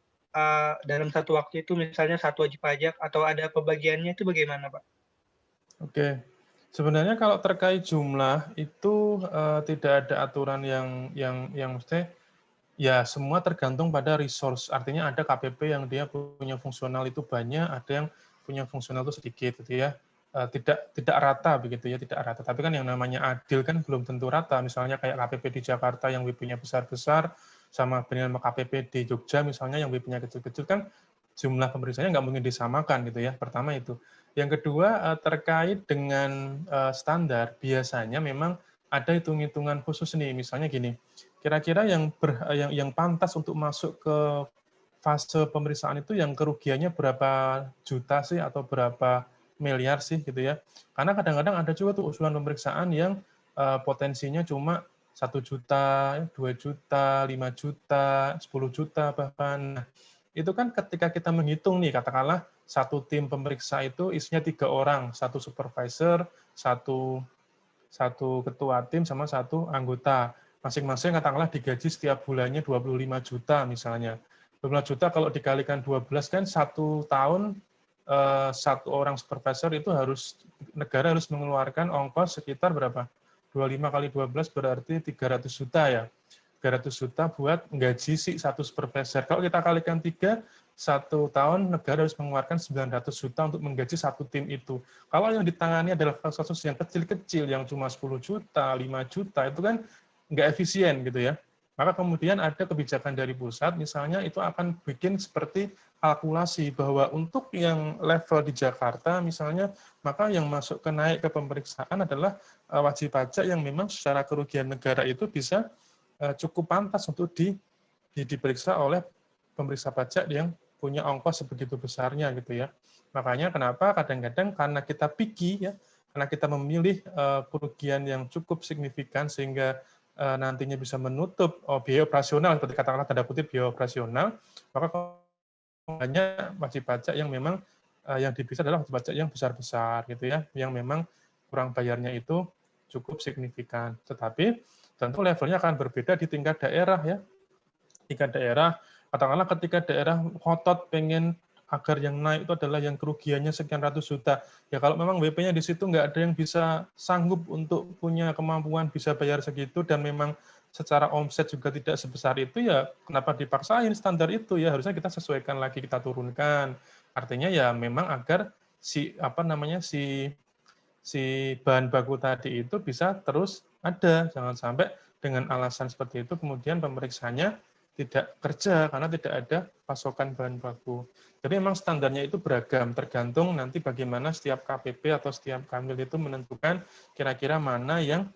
dalam satu waktu itu misalnya satu wajib pajak atau ada pembagiannya, itu bagaimana, Pak? Oke, sebenarnya kalau terkait jumlah itu tidak ada aturan yang mesti ya semua tergantung pada resource. Artinya ada KPP yang dia punya fungsional itu banyak, ada yang punya fungsional itu sedikit, gitu ya. Tidak rata begitu ya, tidak rata. Tapi kan yang namanya adil kan belum tentu rata. Misalnya kayak KPP di Jakarta yang WIP-nya besar-besar, sama dengan KPP di Jogja misalnya yang WIP-nya kecil-kecil, kan jumlah pemeriksaannya nggak mungkin disamakan gitu ya. Pertama itu. Yang kedua terkait dengan standar, biasanya memang ada hitung-hitungan khusus nih. Misalnya gini, kira-kira yang pantas untuk masuk ke fase pemeriksaan itu yang kerugiannya berapa juta sih atau berapa miliar sih gitu ya. Karena kadang-kadang ada juga tuh usulan pemeriksaan yang potensinya cuma 1 juta, 2 juta, 5 juta, 10 juta bahkan. Nah, itu kan ketika kita menghitung nih, katakanlah satu tim pemeriksa itu isinya 3 orang, 1 supervisor, 1 ketua tim, sama 1 anggota. Masing-masing katakanlah digaji setiap bulannya 25 juta misalnya. 25 juta kalau dikalikan 12 kan 1 tahun 1 orang supervisor itu negara harus mengeluarkan ongkos sekitar berapa? 25 kali 12 berarti 300 juta ya. 300 juta buat gaji si satu supervisor. Kalau kita kalikan 3, 1 tahun negara harus mengeluarkan 900 juta untuk menggaji satu tim itu. Kalau yang ditangani adalah kasus yang kecil-kecil, yang cuma 10 juta, 5 juta, itu kan nggak efisien gitu ya. Maka kemudian ada kebijakan dari pusat, misalnya itu akan bikin seperti kalkulasi bahwa untuk yang level di Jakarta misalnya, maka yang masuk naik ke pemeriksaan adalah wajib pajak yang memang secara kerugian negara itu bisa cukup pantas untuk diperiksa oleh pemeriksa pajak yang punya ongkos sebegitu besarnya gitu ya. Makanya kenapa kadang-kadang karena kita picky ya, karena kita memilih kerugian yang cukup signifikan sehingga nantinya bisa menutup biaya operasional, seperti katakanlah tanda kutip biaya operasional, maka banyak wajib pajak yang memang yang diperiksa adalah wajib pajak yang besar-besar gitu ya, yang memang kurang bayarnya itu cukup signifikan. Tetapi tentu levelnya akan berbeda di tingkat daerah ya. Tingkat daerah, katakanlah ketika daerah ngotot pengen agar yang naik itu adalah yang kerugiannya sekian ratus juta. Ya kalau memang WP-nya di situ nggak ada yang bisa sanggup untuk punya kemampuan bisa bayar segitu dan memang secara omset juga tidak sebesar itu, ya kenapa dipaksain standar itu ya, harusnya kita sesuaikan lagi, kita turunkan. Artinya ya memang agar si bahan baku tadi itu bisa terus ada, jangan sampai dengan alasan seperti itu kemudian pemeriksaannya tidak kerja karena tidak ada pasokan bahan baku. Jadi memang standarnya itu beragam, tergantung nanti bagaimana setiap KPP atau setiap Kanwil itu menentukan kira-kira mana yang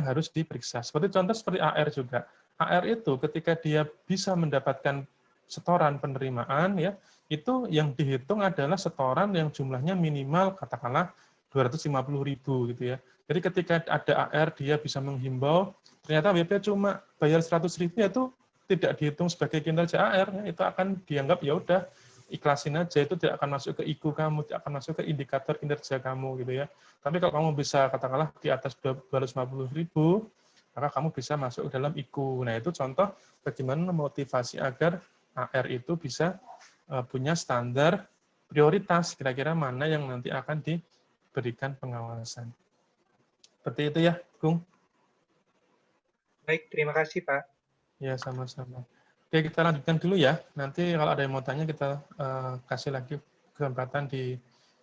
harus diperiksa. Seperti contoh seperti AR juga. AR itu ketika dia bisa mendapatkan setoran penerimaan ya, itu yang dihitung adalah setoran yang jumlahnya minimal katakanlah 250.000 gitu ya. Jadi ketika ada AR dia bisa menghimbau, ternyata WP cuma bayar 100.000 itu tidak dihitung sebagai kinerja AR, ya, itu akan dianggap ya udah ikhlasin aja, itu tidak akan masuk ke IQ kamu, tidak akan masuk ke indikator kinerja kamu gitu ya. Tapi kalau kamu bisa katakanlah di atas 250.000, maka kamu bisa masuk ke dalam IQ. Nah itu contoh bagaimana memotivasi agar AR itu bisa punya standar prioritas, kira-kira mana yang nanti akan diberikan pengawasan. Seperti itu ya, Gung. Baik, terima kasih Pak. Ya, sama-sama. Oke, kita lanjutkan dulu ya. Nanti kalau ada yang mau tanya, kita kasih lagi kesempatan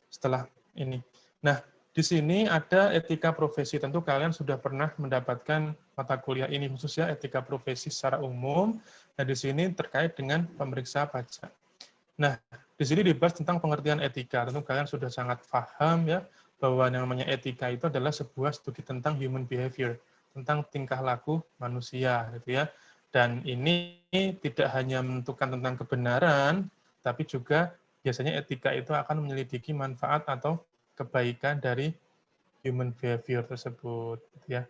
setelah ini. Nah, di sini ada etika profesi. Tentu kalian sudah pernah mendapatkan mata kuliah ini, khususnya etika profesi secara umum. Nah, di sini terkait dengan pemeriksa pajak. Nah, di sini dibahas tentang pengertian etika. Tentu kalian sudah sangat paham ya, bahwa yang namanya etika itu adalah sebuah studi tentang human behavior, tentang tingkah laku manusia, gitu ya. Dan ini tidak hanya menentukan tentang kebenaran, tapi juga biasanya etika itu akan menyelidiki manfaat atau kebaikan dari human behavior tersebut. Ya.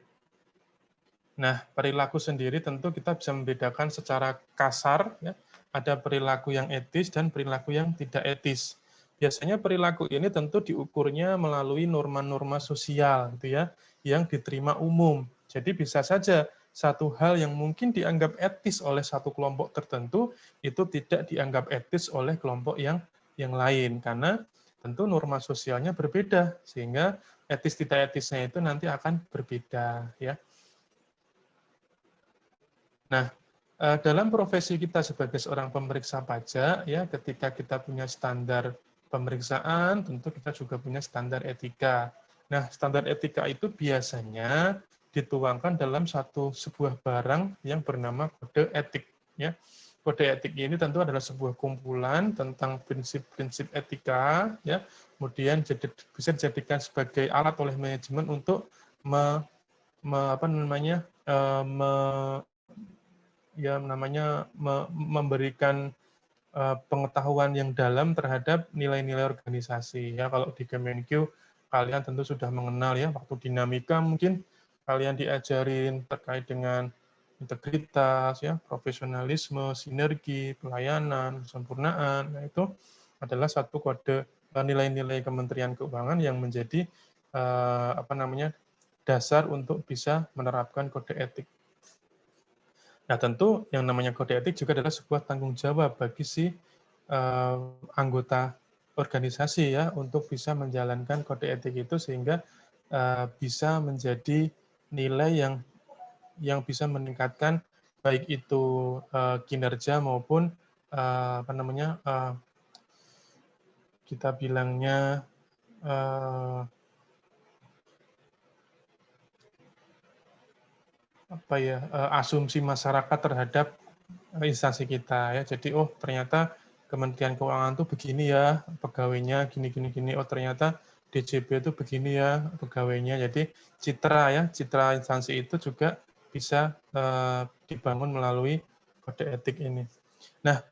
Nah, perilaku sendiri tentu kita bisa membedakan secara kasar, ya. Ada perilaku yang etis dan perilaku yang tidak etis. Biasanya perilaku ini tentu diukurnya melalui norma-norma sosial, gitu ya, yang diterima umum. Jadi bisa saja satu hal yang mungkin dianggap etis oleh satu kelompok tertentu itu tidak dianggap etis oleh kelompok yang lain karena tentu norma sosialnya berbeda sehingga etis tidak etisnya itu nanti akan berbeda ya. Nah, dalam profesi kita sebagai seorang pemeriksa pajak ya, ketika kita punya standar pemeriksaan tentu kita juga punya standar etika. Nah, standar etika itu biasanya dituangkan dalam sebuah barang yang bernama kode etik. Ya. Kode etik ini tentu adalah sebuah kumpulan tentang prinsip-prinsip etika, ya. Kemudian bisa dijadikan sebagai alat oleh manajemen untuk memberikan pengetahuan yang dalam terhadap nilai-nilai organisasi. Ya, kalau di Kemenkyu kalian tentu sudah mengenal ya, waktu dinamika mungkin kalian diajarin terkait dengan integritas, ya, profesionalisme, sinergi, pelayanan, kesempurnaan. Nah, itu adalah satu kode nilai-nilai Kementerian Keuangan yang menjadi dasar untuk bisa menerapkan kode etik. Nah, tentu yang namanya kode etik juga adalah sebuah tanggung jawab bagi si anggota organisasi ya untuk bisa menjalankan kode etik itu sehingga bisa menjadi nilai yang bisa meningkatkan baik itu kinerja maupun kita bilangnya asumsi masyarakat terhadap instansi kita ya. Jadi ternyata Kementerian Keuangan tuh begini ya pegawainya, gini. Oh ternyata DJP itu begini ya pegawainya. Jadi citra instansi itu juga bisa dibangun melalui kode etik ini. Nah,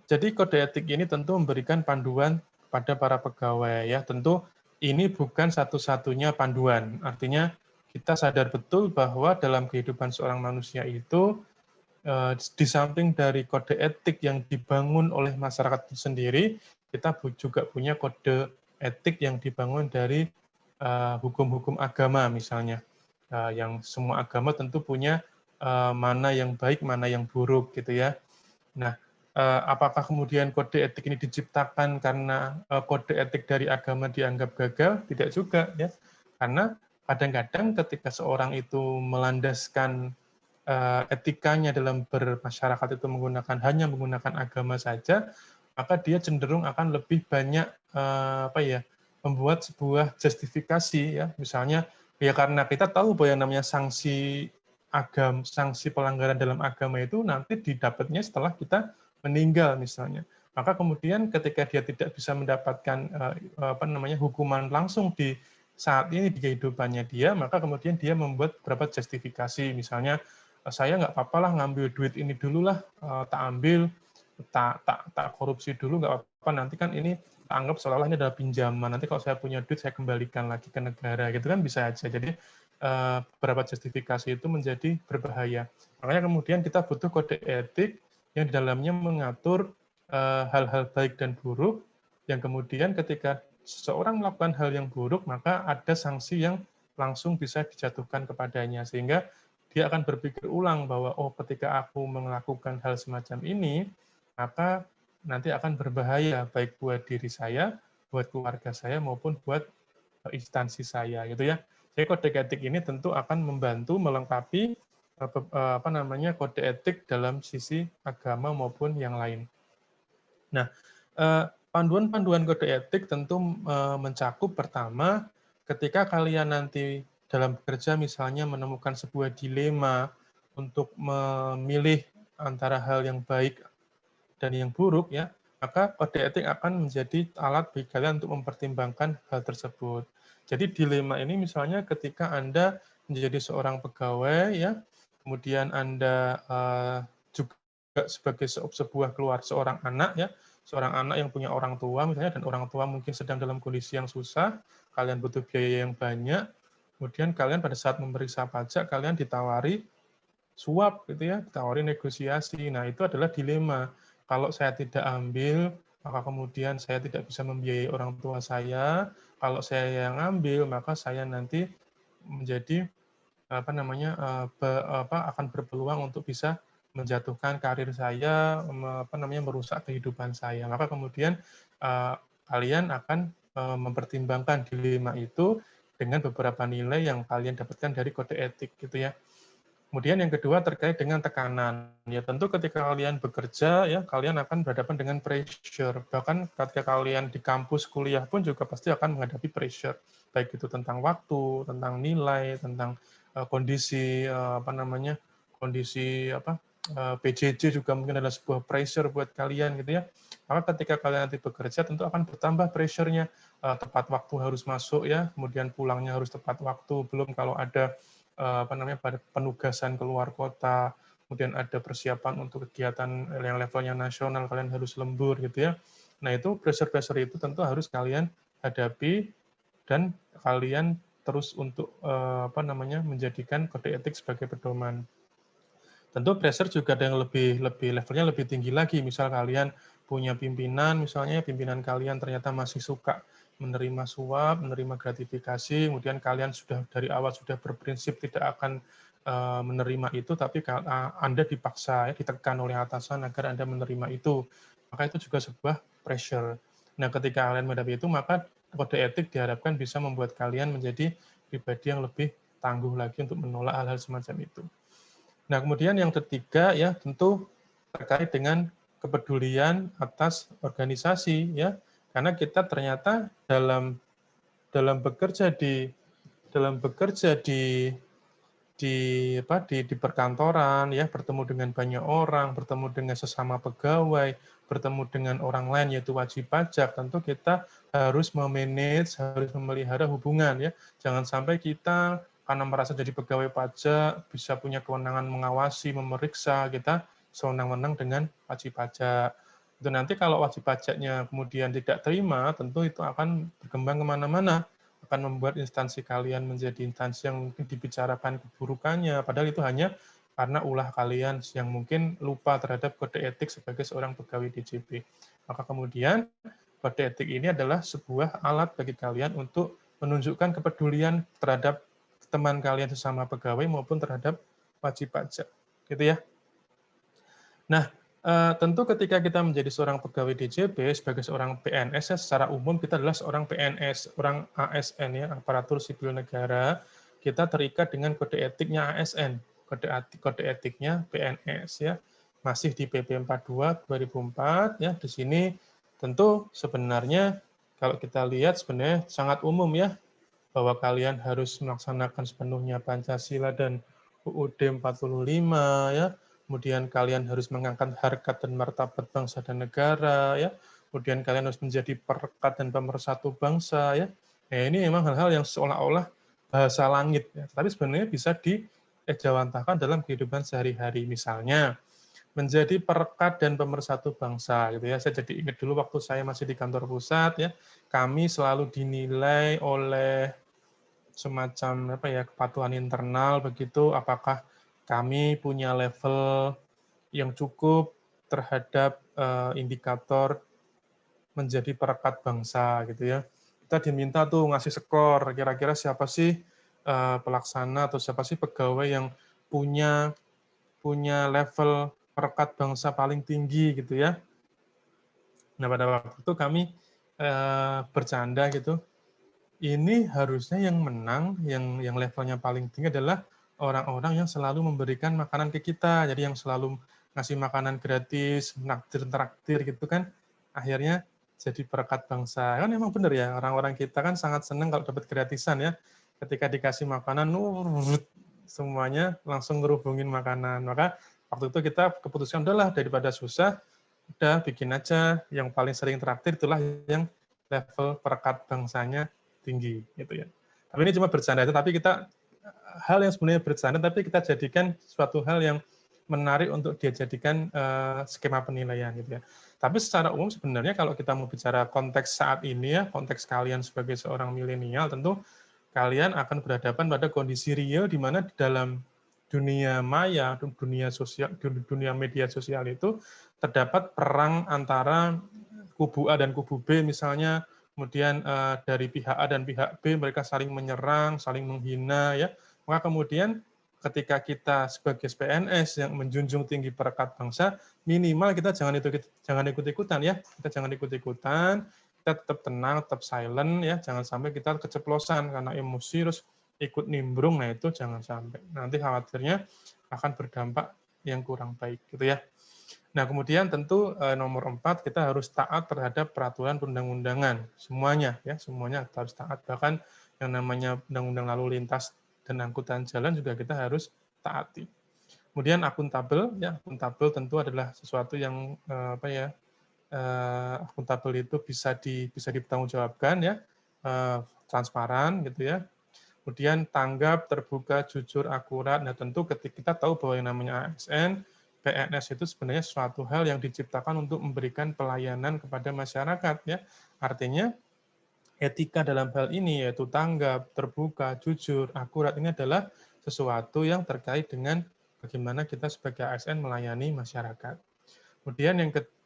jadi kode etik ini tentu memberikan panduan pada para pegawai ya. Tentu ini bukan satu-satunya panduan. Artinya kita sadar betul bahwa dalam kehidupan seorang manusia itu di samping dari kode etik yang dibangun oleh masyarakat itu sendiri, kita juga punya kode etik yang dibangun dari hukum-hukum agama misalnya. Yang semua agama tentu punya mana yang baik, mana yang buruk gitu ya. Nah, apakah kemudian kode etik ini diciptakan karena kode etik dari agama dianggap gagal? Tidak juga ya. Karena kadang-kadang ketika seorang itu melandaskan etikanya dalam bermasyarakat itu hanya menggunakan agama saja, maka dia cenderung akan lebih banyak membuat sebuah justifikasi ya, misalnya ya karena kita tahu bahwa yang namanya sanksi pelanggaran dalam agama itu nanti didapatnya setelah kita meninggal misalnya. Maka kemudian ketika dia tidak bisa mendapatkan hukuman langsung di saat ini di kehidupannya dia, maka kemudian dia membuat beberapa justifikasi, misalnya saya nggak apa-apa lah ngambil duit ini dulu lah, tak ambil, tak korupsi dulu nggak apa-apa, nanti kan ini anggap seolah-olah ini adalah pinjaman, nanti kalau saya punya duit saya kembalikan lagi ke negara, gitu kan bisa aja. Jadi beberapa justifikasi itu menjadi berbahaya. Makanya kemudian kita butuh kode etik yang di dalamnya mengatur hal-hal baik dan buruk, yang kemudian ketika seseorang melakukan hal yang buruk, maka ada sanksi yang langsung bisa dijatuhkan kepadanya, sehingga dia akan berpikir ulang bahwa ketika aku melakukan hal semacam ini, maka nanti akan berbahaya baik buat diri saya, buat keluarga saya maupun buat instansi saya gitu ya. Jadi kode etik ini tentu akan membantu melengkapi kode etik dalam sisi agama maupun yang lain. Nah, panduan-panduan kode etik tentu mencakup pertama ketika kalian nanti dalam bekerja misalnya menemukan sebuah dilema untuk memilih antara hal yang baik dan yang buruk ya, maka kode etik akan menjadi alat bagi kalian untuk mempertimbangkan hal tersebut. Jadi dilema ini misalnya ketika Anda menjadi seorang pegawai ya, kemudian Anda juga sebagai seorang anak ya, seorang anak yang punya orang tua misalnya, dan orang tua mungkin sedang dalam kondisi yang susah, kalian butuh biaya yang banyak, kemudian kalian pada saat memeriksa pajak, kalian ditawari suap gitu ya, ditawari negosiasi. Nah, itu adalah dilema. Kalau saya tidak ambil, maka kemudian saya tidak bisa membiayai orang tua saya. Kalau saya yang ambil, maka saya nanti menjadi akan berpeluang untuk bisa menjatuhkan karir saya, merusak kehidupan saya. Maka kemudian kalian akan mempertimbangkan dilema itu dengan beberapa nilai yang kalian dapatkan dari kode etik gitu ya. Kemudian yang kedua terkait dengan tekanan. Ya tentu ketika kalian bekerja ya kalian akan berhadapan dengan pressure. Bahkan ketika kalian di kampus kuliah pun juga pasti akan menghadapi pressure. Baik itu tentang waktu, tentang nilai, tentang kondisi PJJ juga mungkin adalah sebuah pressure buat kalian gitu ya. Maka ketika kalian nanti bekerja tentu akan bertambah pressure-nya. Tepat waktu harus masuk ya, kemudian pulangnya harus tepat waktu. Belum kalau ada pada penugasan keluar kota, kemudian ada persiapan untuk kegiatan yang levelnya nasional, kalian harus lembur gitu ya. Nah itu pressure-pressure itu tentu harus kalian hadapi dan kalian terus untuk menjadikan kode etik sebagai pedoman. Tentu pressure juga ada yang lebih levelnya lebih tinggi lagi. Misal kalian punya pimpinan, misalnya pimpinan kalian ternyata masih suka menerima suap, menerima gratifikasi, kemudian kalian sudah dari awal sudah berprinsip tidak akan menerima itu, tapi Anda dipaksa, ditekan oleh atasan agar Anda menerima itu. Maka itu juga sebuah pressure. Nah, ketika kalian menghadapi itu, maka kode etik diharapkan bisa membuat kalian menjadi pribadi yang lebih tangguh lagi untuk menolak hal-hal semacam itu. Nah, kemudian yang ketiga ya tentu terkait dengan kepedulian atas organisasi ya. Karena kita ternyata dalam bekerja di perkantoran ya, bertemu dengan banyak orang, bertemu dengan sesama pegawai, bertemu dengan orang lain yaitu wajib pajak, tentu kita harus memanage, harus memelihara hubungan ya. Jangan sampai kita karena merasa jadi pegawai pajak bisa punya kewenangan mengawasi, memeriksa, kita sewenang-wenang dengan wajib pajak. Itu nanti kalau wajib pajaknya kemudian tidak terima, tentu itu akan berkembang kemana-mana, akan membuat instansi kalian menjadi instansi yang mungkin dibicarakan keburukannya, padahal itu hanya karena ulah kalian yang mungkin lupa terhadap kode etik sebagai seorang pegawai DJP. Maka kemudian kode etik ini adalah sebuah alat bagi kalian untuk menunjukkan kepedulian terhadap teman kalian sesama pegawai maupun terhadap wajib pajak, gitu ya. Nah, tentu ketika kita menjadi seorang pegawai DJP sebagai seorang PNS ya, secara umum kita adalah seorang PNS, orang ASN ya, aparatur sipil negara, kita terikat dengan kode etiknya ASN, kode etiknya PNS ya, masih di PP 42 2004 ya. Di sini tentu sebenarnya kalau kita lihat sebenarnya sangat umum ya, bahwa kalian harus melaksanakan sepenuhnya Pancasila dan UUD 45 ya. Kemudian kalian harus mengangkat harkat dan martabat bangsa dan negara ya. Kemudian kalian harus menjadi perekat dan pemersatu bangsa ya. Nah, ini memang hal-hal yang seolah-olah bahasa langit ya. Tapi sebenarnya bisa diejawantahkan dalam kehidupan sehari-hari. Misalnya menjadi perekat dan pemersatu bangsa gitu ya. Saya jadi ingat dulu waktu saya masih di kantor pusat ya, kami selalu dinilai oleh semacam kepatuhan internal begitu, apakah kami punya level yang cukup terhadap indikator menjadi perekat bangsa gitu ya. Kita diminta tuh ngasih skor, kira-kira siapa sih pelaksana atau siapa sih pegawai yang punya level perekat bangsa paling tinggi gitu ya. Nah, pada waktu itu kami bercanda gitu, ini harusnya yang menang, yang levelnya paling tinggi adalah orang-orang yang selalu memberikan makanan ke kita. Jadi yang selalu ngasih makanan gratis, naktir-traktir gitu kan, akhirnya jadi perekat bangsa. Kan memang benar ya, orang-orang kita kan sangat senang kalau dapat gratisan ya. Ketika dikasih makanan, semuanya langsung ngerubungin makanan. Maka waktu itu kita keputusan, udahlah daripada susah, udah bikin aja yang paling sering traktir, itulah yang level perekat bangsanya tinggi gitu ya. Tapi ini cuma bercanda itu, tapi kita hal yang sebenarnya bercanda tapi kita jadikan suatu hal yang menarik untuk dia jadikan skema penilaian gitu ya. Tapi secara umum sebenarnya kalau kita mau bicara konteks saat ini ya, konteks kalian sebagai seorang milenial, tentu kalian akan berhadapan pada kondisi real di mana di dalam dunia maya, dunia sosial, dunia media sosial itu terdapat perang antara kubu A dan kubu B misalnya, kemudian dari pihak A dan pihak B mereka saling menyerang, saling menghina ya. Maka kemudian ketika kita sebagai PNS yang menjunjung tinggi perekat bangsa, minimal kita jangan ikut-ikutan ya. Kita jangan ikut-ikutan, kita tetap tenang, tetap silent ya. Jangan sampai kita keceplosan karena emosi terus ikut nimbrung, nah itu jangan sampai. Nanti khawatirnya akan berdampak yang kurang baik gitu ya. Nah, kemudian tentu nomor 4 kita harus taat terhadap peraturan perundang-undangan semuanya ya, semuanya kita harus taat, bahkan yang namanya undang-undang lalu lintas dan angkutan jalan juga kita harus taati. Kemudian akuntabel ya, akuntabel tentu adalah sesuatu yang akuntabel itu bisa dipertanggungjawabkan ya, transparan gitu ya. Kemudian tanggap, terbuka, jujur, akurat. Nah, tentu ketika kita tahu bahwa yang namanya ASN, PNS itu sebenarnya suatu hal yang diciptakan untuk memberikan pelayanan kepada masyarakat ya. Artinya etika dalam hal ini yaitu tanggap, terbuka, jujur, akurat ini adalah sesuatu yang terkait dengan bagaimana kita sebagai ASN melayani masyarakat. Kemudian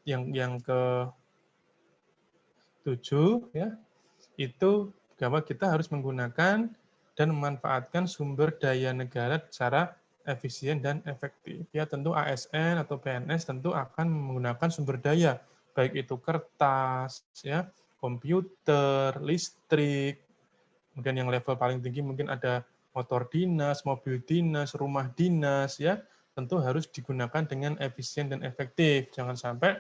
yang ke-7 ya, itu bahwa kita harus menggunakan dan memanfaatkan sumber daya negara secara efisien dan efektif. Ya, tentu ASN atau PNS tentu akan menggunakan sumber daya, baik itu kertas, ya, komputer, listrik, kemudian yang level paling tinggi mungkin ada motor dinas, mobil dinas, rumah dinas, ya, tentu harus digunakan dengan efisien dan efektif. Jangan sampai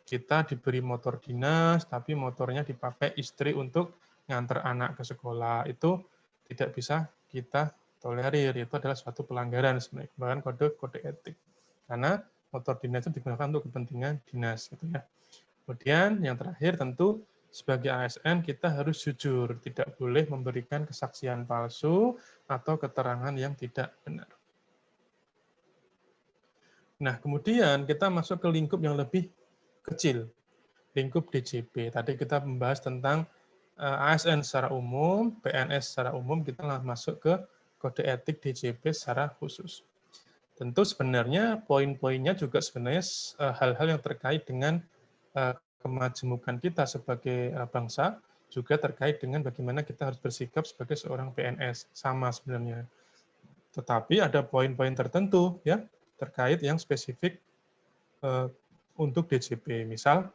kita diberi motor dinas, tapi motornya dipakai istri untuk ngantar anak ke sekolah. Itu tidak bisa kita tolerir. Itu adalah suatu pelanggaran sebenarnya, bahkan kode etik. Karena motor dinas itu digunakan untuk kepentingan dinas. Gitu ya. Kemudian yang terakhir tentu sebagai ASN kita harus jujur, tidak boleh memberikan kesaksian palsu atau keterangan yang tidak benar. Nah, kemudian kita masuk ke lingkup yang lebih kecil, lingkup DJP. Tadi kita membahas tentang ASN secara umum, PNS secara umum, kita masuk ke kode etik DJP secara khusus. Tentu sebenarnya poin-poinnya juga sebenarnya hal-hal yang terkait dengan kemajemukan kita sebagai bangsa, juga terkait dengan bagaimana kita harus bersikap sebagai seorang PNS, sama sebenarnya. Tetapi ada poin-poin tertentu ya terkait yang spesifik untuk DJP. Misal,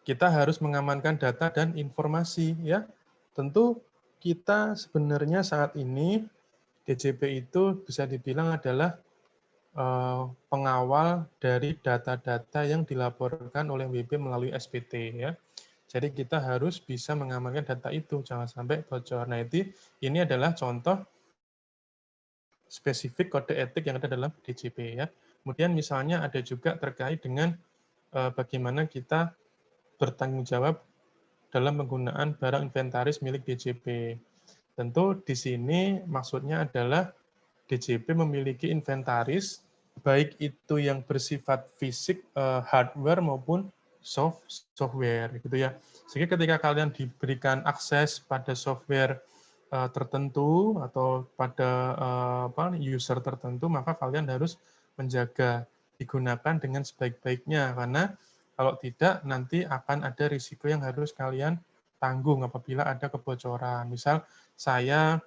kita harus mengamankan data dan informasi ya. Tentu kita sebenarnya saat ini DJP itu bisa dibilang adalah pengawal dari data-data yang dilaporkan oleh WP melalui SPT ya. Jadi kita harus bisa mengamankan data itu, jangan sampai bocor. Nah, ini adalah contoh spesifik kode etik yang ada dalam DJP ya. Kemudian misalnya ada juga terkait dengan bagaimana kita bertanggung jawab dalam penggunaan barang inventaris milik DJP. Tentu di sini maksudnya adalah DJP memiliki inventaris baik itu yang bersifat fisik hardware maupun software gitu ya. Sehingga ketika kalian diberikan akses pada software tertentu atau pada user tertentu, maka kalian harus menjaga digunakan dengan sebaik-baiknya, karena kalau tidak nanti akan ada risiko yang harus kalian tanggung apabila ada kebocoran. Misal saya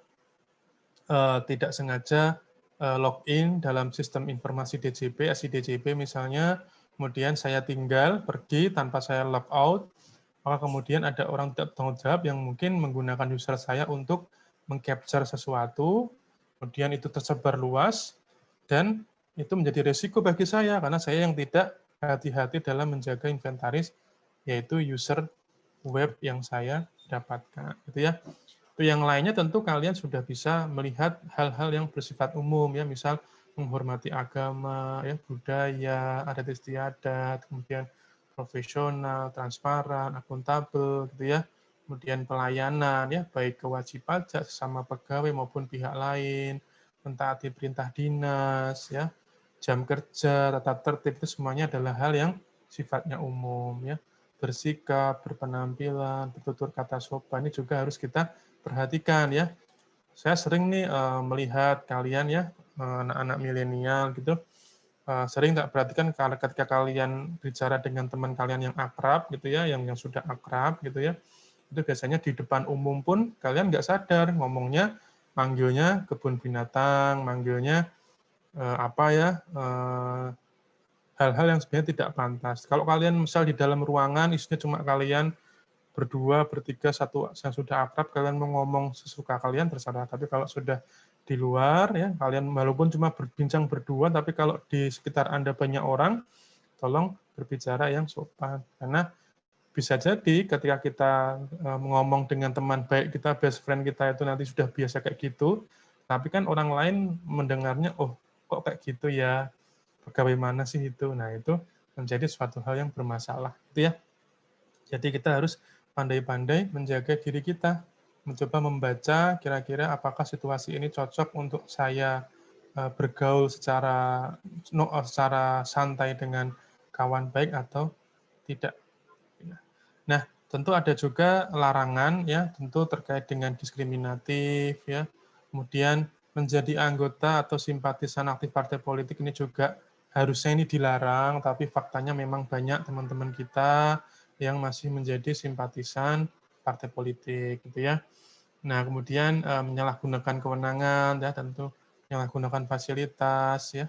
tidak sengaja login dalam sistem informasi DJP, SIDJP misalnya, kemudian saya tinggal pergi tanpa saya log out, maka kemudian ada orang tidak bertanggung jawab yang mungkin menggunakan user saya untuk meng-capture sesuatu, kemudian itu tersebar luas, dan itu menjadi risiko bagi saya, karena saya yang tidak hati-hati dalam menjaga inventaris, yaitu user web yang saya dapatkan. Gitu ya. Itu yang lainnya tentu kalian sudah bisa melihat hal-hal yang bersifat umum, ya, misal menghormati agama, ya, budaya, adat istiadat, kemudian profesional, transparan, akuntabel, gitu ya. Kemudian pelayanan, ya, baik ke wajib pajak sesama pegawai maupun pihak lain, mentaati perintah dinas, ya, jam kerja, tata tertib, itu semuanya adalah hal yang sifatnya umum, ya. Bersikap, berpenampilan, bertutur kata sopan, ini juga harus kita perhatikan, ya. Saya sering nih melihat kalian, ya, anak-anak milenial gitu, sering tak perhatikan ketika kalian bicara dengan teman kalian yang akrab gitu ya, yang sudah akrab gitu ya, itu biasanya di depan umum pun kalian nggak sadar ngomongnya, manggilnya kebun binatang, manggilnya hal-hal yang sebenarnya tidak pantas. Kalau kalian misal di dalam ruangan isinya cuma kalian berdua, bertiga, satu yang sudah akrab, kalian mau ngomong sesuka kalian terserah. Tapi kalau sudah di luar, ya kalian walaupun cuma berbincang berdua, tapi kalau di sekitar Anda banyak orang, tolong berbicara yang sopan. Karena bisa jadi ketika kita ngomong dengan teman baik kita, best friend kita itu nanti sudah biasa kayak gitu, tapi kan orang lain mendengarnya, oh kok kayak gitu ya, pegawai mana sih itu? Nah itu menjadi suatu hal yang bermasalah, gitu ya. Jadi kita harus pandai-pandai menjaga diri kita, mencoba membaca kira-kira apakah situasi ini cocok untuk saya bergaul secara santai dengan kawan baik atau tidak. Nah, tentu ada juga larangan ya, tentu terkait dengan diskriminatif ya. Kemudian menjadi anggota atau simpatisan aktif partai politik ini juga harusnya ini dilarang, tapi faktanya memang banyak teman-teman kita yang masih menjadi simpatisan partai politik gitu ya. Nah, kemudian menyalahgunakan kewenangan ya, tentu menyalahgunakan fasilitas ya.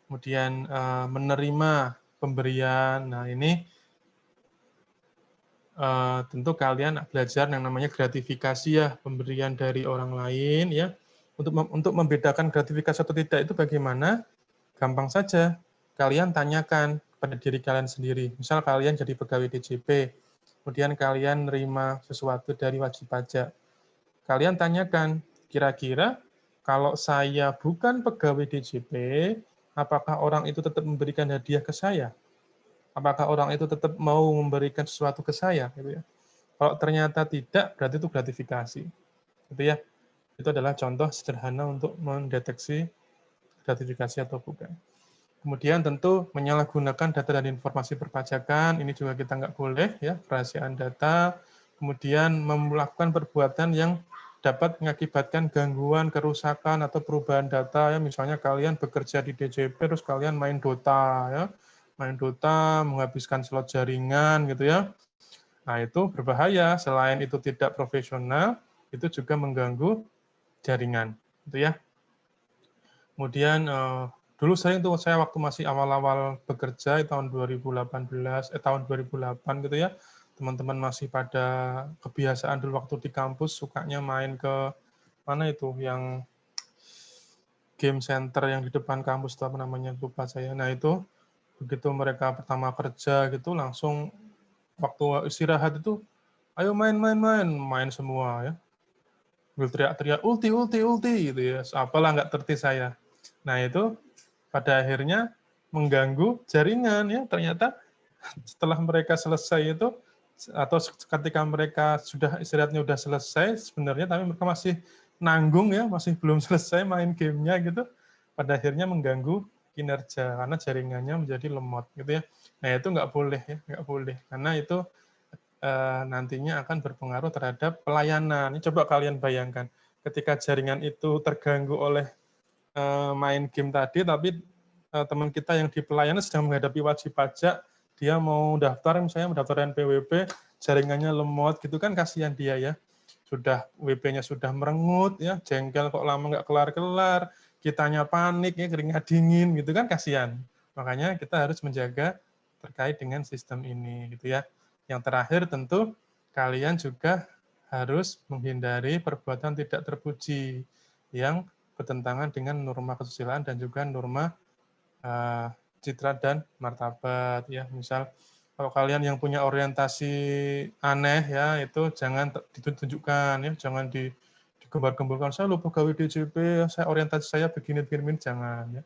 Kemudian menerima pemberian. Nah, ini tentu kalian belajar yang namanya gratifikasi ya, pemberian dari orang lain ya. Untuk membedakan gratifikasi atau tidak itu bagaimana? Gampang saja. Kalian tanyakan pada diri kalian sendiri. Misal kalian jadi pegawai DJP, kemudian kalian nerima sesuatu dari wajib pajak. Kalian tanyakan, kira-kira kalau saya bukan pegawai DJP, apakah orang itu tetap memberikan hadiah ke saya? Apakah orang itu tetap mau memberikan sesuatu ke saya? Gitu ya. Kalau ternyata tidak, berarti itu gratifikasi. Gitu ya. Itu adalah contoh sederhana untuk mendeteksi gratifikasi atau bukan. Kemudian tentu menyalahgunakan data dan informasi perpajakan, ini juga kita nggak boleh, ya, kerahasiaan data. Kemudian melakukan perbuatan yang dapat mengakibatkan gangguan, kerusakan, atau perubahan data, ya, misalnya kalian bekerja di DJP, terus kalian main Dota, ya, main Dota, menghabiskan slot jaringan, gitu ya. Nah, itu berbahaya. Selain itu tidak profesional, itu juga mengganggu jaringan, gitu ya. Kemudian dulu saya waktu masih awal-awal bekerja tahun 2008 gitu ya, teman-teman masih pada kebiasaan dulu waktu di kampus sukanya main ke mana itu yang game center yang di depan kampus itu apa namanya lupa saya. Nah itu begitu mereka pertama kerja gitu langsung waktu istirahat itu ayo main semua ya. Teriak-teriak ulti gitu ya. Apalah nggak terti saya. Nah, itu pada akhirnya mengganggu jaringan ya. Ternyata setelah mereka selesai itu atau ketika mereka sudah istirahatnya sudah selesai sebenarnya tapi mereka masih nanggung ya, masih belum selesai main gamenya gitu. Pada akhirnya mengganggu kinerja karena jaringannya menjadi lemot gitu ya. Nah, itu nggak boleh ya, nggak boleh. Karena itu nantinya akan berpengaruh terhadap pelayanan. Ini coba kalian bayangkan, ketika jaringan itu terganggu oleh main game tadi, tapi teman kita yang di pelayanan sedang menghadapi wajib pajak, dia mau daftar, misalnya mendaftar NPWP, jaringannya lemot, gitu kan kasihan dia ya. Sudah WP-nya sudah merengut, ya jengkel kok lama nggak kelar-kelar, kitanya panik, ya keringat dingin, gitu kan kasihan. Makanya kita harus menjaga terkait dengan sistem ini, gitu ya. Yang terakhir tentu kalian juga harus menghindari perbuatan tidak terpuji yang bertentangan dengan norma kesusilaan dan juga norma citra dan martabat ya. Misal kalau kalian yang punya orientasi aneh ya itu jangan ditunjukkan ya, jangan digembar-gemborkan saya lupa pegawai DJP, saya orientasi saya begini jangan ya.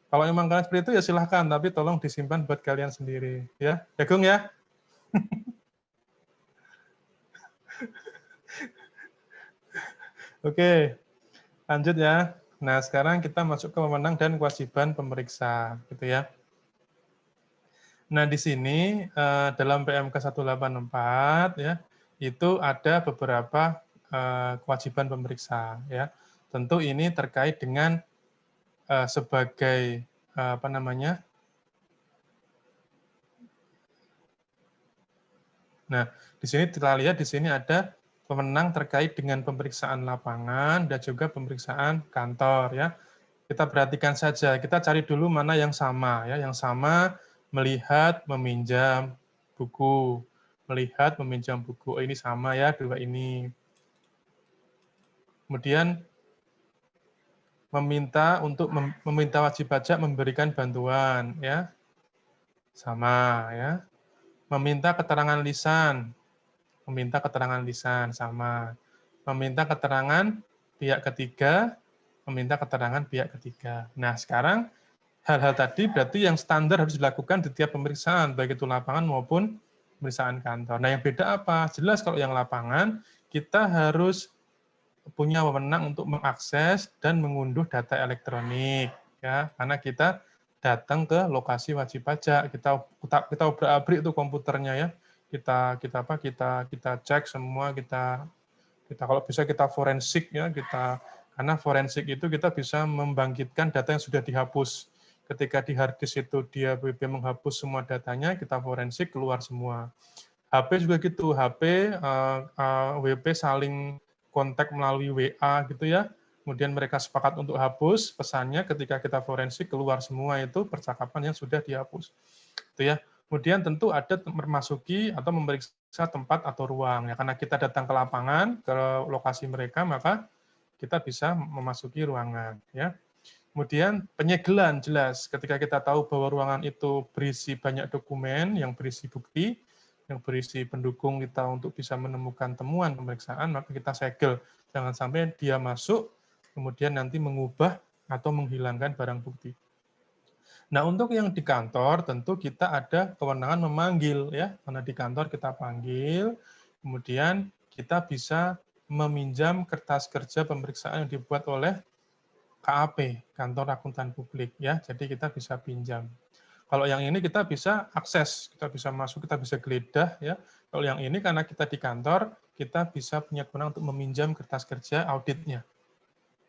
Kalau memang kalian seperti itu ya silahkan, tapi tolong disimpan buat kalian sendiri ya. Jagung ya. Oke, lanjut ya. Nah, sekarang kita masuk ke wewenang dan kewajiban pemeriksa, gitu ya. Nah, di sini dalam PMK 184 ya, itu ada beberapa kewajiban pemeriksa ya. Tentu ini terkait dengan sebagai apa namanya? Nah, di sini kita lihat di sini ada wewenang terkait dengan pemeriksaan lapangan dan juga pemeriksaan kantor ya. Kita perhatikan saja, kita cari dulu mana yang sama ya. Yang sama melihat, meminjam buku. Melihat, meminjam buku. Oh, ini sama ya, dua ini. Kemudian meminta wajib pajak memberikan bantuan ya. Sama ya. Meminta keterangan lisan. Meminta keterangan lisan sama. Meminta keterangan pihak ketiga, meminta keterangan pihak ketiga. Nah, sekarang hal-hal tadi berarti yang standar harus dilakukan di tiap pemeriksaan, baik itu lapangan maupun pemeriksaan kantor. Nah, yang beda apa? Jelas kalau yang lapangan, kita harus punya wewenang untuk mengakses dan mengunduh data elektronik, ya, karena kita datang ke lokasi wajib pajak, kita obrak-abrik itu komputernya ya, kita cek semua, kita kalau bisa kita forensik ya, karena forensik itu kita bisa membangkitkan data yang sudah dihapus. Ketika di hard disk itu dia WP menghapus semua datanya, kita forensik keluar semua. HP juga gitu, HP WP saling kontak melalui WA gitu ya. Kemudian mereka sepakat untuk hapus pesannya, ketika kita forensik keluar semua itu percakapan yang sudah dihapus. Itu ya. Kemudian tentu ada memasuki atau memeriksa tempat atau ruang ya, karena kita datang ke lapangan, ke lokasi mereka, maka kita bisa memasuki ruangan. Ya. Kemudian penyegelan jelas, ketika kita tahu bahwa ruangan itu berisi banyak dokumen yang berisi bukti, yang berisi pendukung kita untuk bisa menemukan temuan pemeriksaan, maka kita segel. Jangan sampai dia masuk, kemudian nanti mengubah atau menghilangkan barang bukti. Nah, untuk yang di kantor tentu kita ada kewenangan memanggil ya, karena di kantor kita panggil, kemudian kita bisa meminjam kertas kerja pemeriksaan yang dibuat oleh KAP, Kantor Akuntan Publik ya. Jadi kita bisa pinjam. Kalau yang ini kita bisa akses, kita bisa masuk, kita bisa geledah ya. Kalau yang ini karena kita di kantor, kita bisa punya kewenangan untuk meminjam kertas kerja auditnya.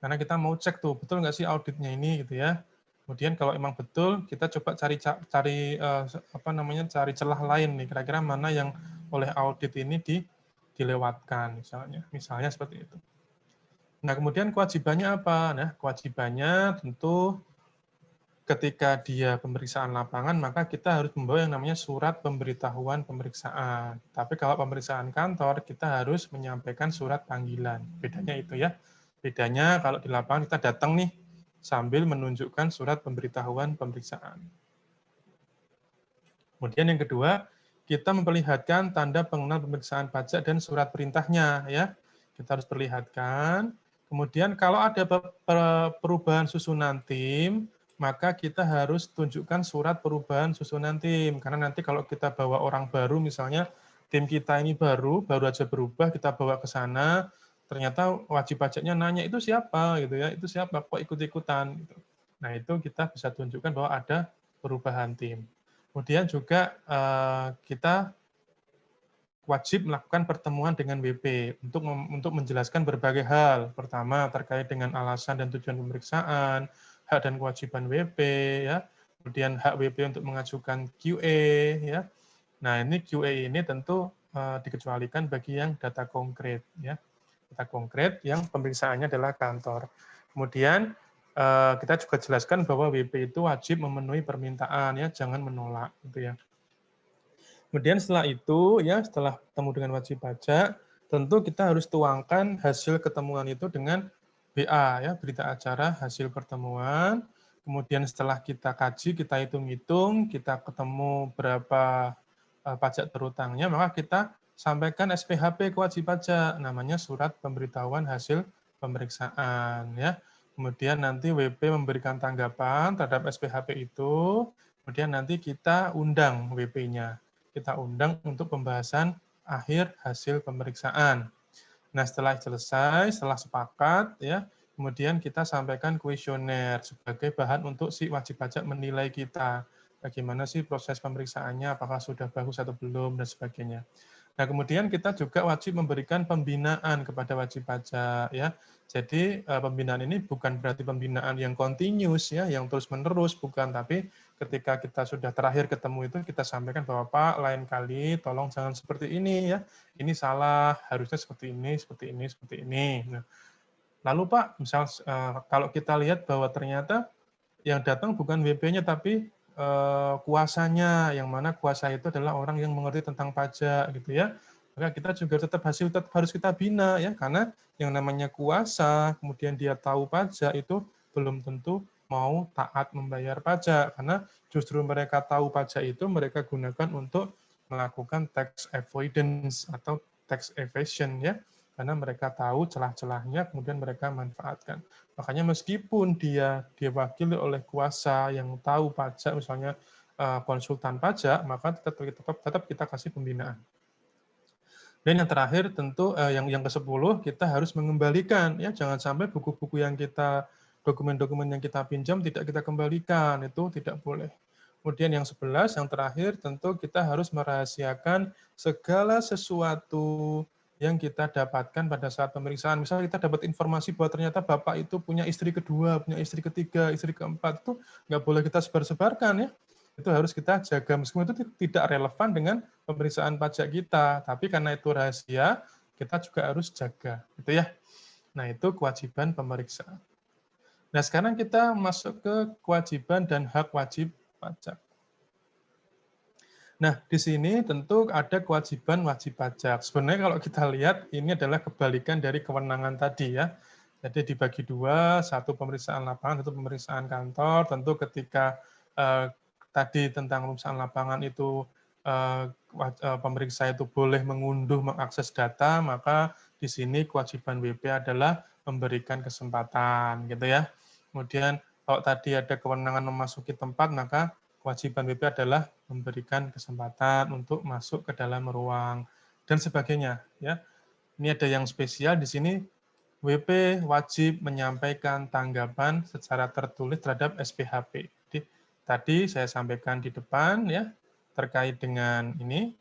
Karena kita mau cek tuh, betul nggak sih auditnya ini gitu ya. Kemudian kalau emang betul, kita coba cari celah lain nih, kira-kira mana yang oleh audit ini dilewatkan misalnya seperti itu. Nah, kemudian kewajibannya apa? Nah, kewajibannya tentu ketika dia pemeriksaan lapangan, maka kita harus membawa yang namanya surat pemberitahuan pemeriksaan. Tapi kalau pemeriksaan kantor, kita harus menyampaikan surat panggilan. Bedanya itu ya. Bedanya kalau di lapangan kita datang nih, sambil menunjukkan surat pemberitahuan pemeriksaan. Kemudian yang kedua, kita memperlihatkan tanda pengenal pemeriksaan pajak dan surat perintahnya. Ya, kita harus perlihatkan. Kemudian kalau ada perubahan susunan tim, maka kita harus tunjukkan surat perubahan susunan tim. Karena nanti kalau kita bawa orang baru, misalnya tim kita ini baru aja berubah, kita bawa ke sana, ternyata wajib pajaknya nanya, itu siapa? Gitu ya, itu siapa? Kok ikut-ikutan? Gitu. Nah, itu kita bisa tunjukkan bahwa ada perubahan tim. Kemudian juga kita wajib melakukan pertemuan dengan WP untuk menjelaskan berbagai hal. Pertama, terkait dengan alasan dan tujuan pemeriksaan, hak dan kewajiban WP, ya. Kemudian hak WP untuk mengajukan QA, ya. Nah, ini QA ini tentu dikecualikan bagi yang data konkret, ya. Data konkret yang pemeriksaannya adalah kantor. Kemudian kita juga jelaskan bahwa WP itu wajib memenuhi permintaan, ya, jangan menolak, gitu ya. Kemudian setelah itu, ya setelah ketemu dengan wajib pajak, tentu kita harus tuangkan hasil ketemuan itu dengan BA, ya berita acara hasil pertemuan. Kemudian setelah kita kaji, kita hitung-hitung, kita ketemu berapa pajak terutangnya, maka kita sampaikan SPHP ke wajib pajak, namanya surat pemberitahuan hasil pemeriksaan, ya. Kemudian nanti WP memberikan tanggapan terhadap SPHP itu, kemudian nanti kita undang WP-nya. Kita undang untuk pembahasan akhir hasil pemeriksaan. Nah, setelah selesai, setelah sepakat, ya, kemudian kita sampaikan kuesioner sebagai bahan untuk si wajib pajak menilai kita. Bagaimana sih proses pemeriksaannya, apakah sudah bagus atau belum, dan sebagainya. Nah, kemudian kita juga wajib memberikan pembinaan kepada wajib pajak, ya. Jadi pembinaan ini bukan berarti pembinaan yang continuous, ya, yang terus-menerus, bukan. Tapi ketika kita sudah terakhir ketemu itu, kita sampaikan bahwa Pak, lain kali tolong jangan seperti ini, ya. Ini salah, harusnya seperti ini, seperti ini, seperti ini. Nah, lalu Pak, misal kalau kita lihat bahwa ternyata yang datang bukan WP-nya, tapi kuasanya, yang mana kuasa itu adalah orang yang mengerti tentang pajak, gitu ya. Maka kita juga tetap harus kita bina, ya, karena yang namanya kuasa, kemudian dia tahu pajak, itu belum tentu mau taat membayar pajak, karena justru mereka tahu pajak itu mereka gunakan untuk melakukan tax avoidance atau tax evasion, ya, karena mereka tahu celah-celahnya, kemudian mereka manfaatkan. Makanya meskipun dia diwakili oleh kuasa yang tahu pajak, misalnya konsultan pajak, maka tetap kita kasih pembinaan. Dan yang terakhir tentu yang ke-10 kita harus mengembalikan, ya, jangan sampai buku-buku yang kita, dokumen-dokumen yang kita pinjam tidak kita kembalikan, itu tidak boleh. Kemudian yang 11, yang terakhir tentu kita harus merahasiakan segala sesuatu yang kita dapatkan pada saat pemeriksaan. Misalnya kita dapat informasi bahwa ternyata Bapak itu punya istri kedua, punya istri ketiga, istri keempat, itu nggak boleh kita sebar-sebarkan, ya. Itu harus kita jaga, meskipun itu tidak relevan dengan pemeriksaan pajak kita, tapi karena itu rahasia, kita juga harus jaga, gitu ya. Nah, itu kewajiban pemeriksa. Nah, sekarang kita masuk ke kewajiban dan hak wajib pajak. Nah, di sini tentu ada kewajiban wajib pajak. Sebenarnya kalau kita lihat, ini adalah kebalikan dari kewenangan tadi, ya. Jadi dibagi dua, satu pemeriksaan lapangan, satu pemeriksaan kantor. Tentu ketika tadi tentang pemeriksaan lapangan itu pemeriksa itu boleh mengunduh, mengakses data, maka di sini kewajiban WP adalah memberikan kesempatan, gitu ya. Kemudian kalau tadi ada kewenangan memasuki tempat, maka kewajiban WP adalah memberikan kesempatan untuk masuk ke dalam ruang dan sebagainya. Ya, ini ada yang spesial di sini. WP wajib menyampaikan tanggapan secara tertulis terhadap SPHP. Jadi, tadi saya sampaikan di depan ya terkait dengan ini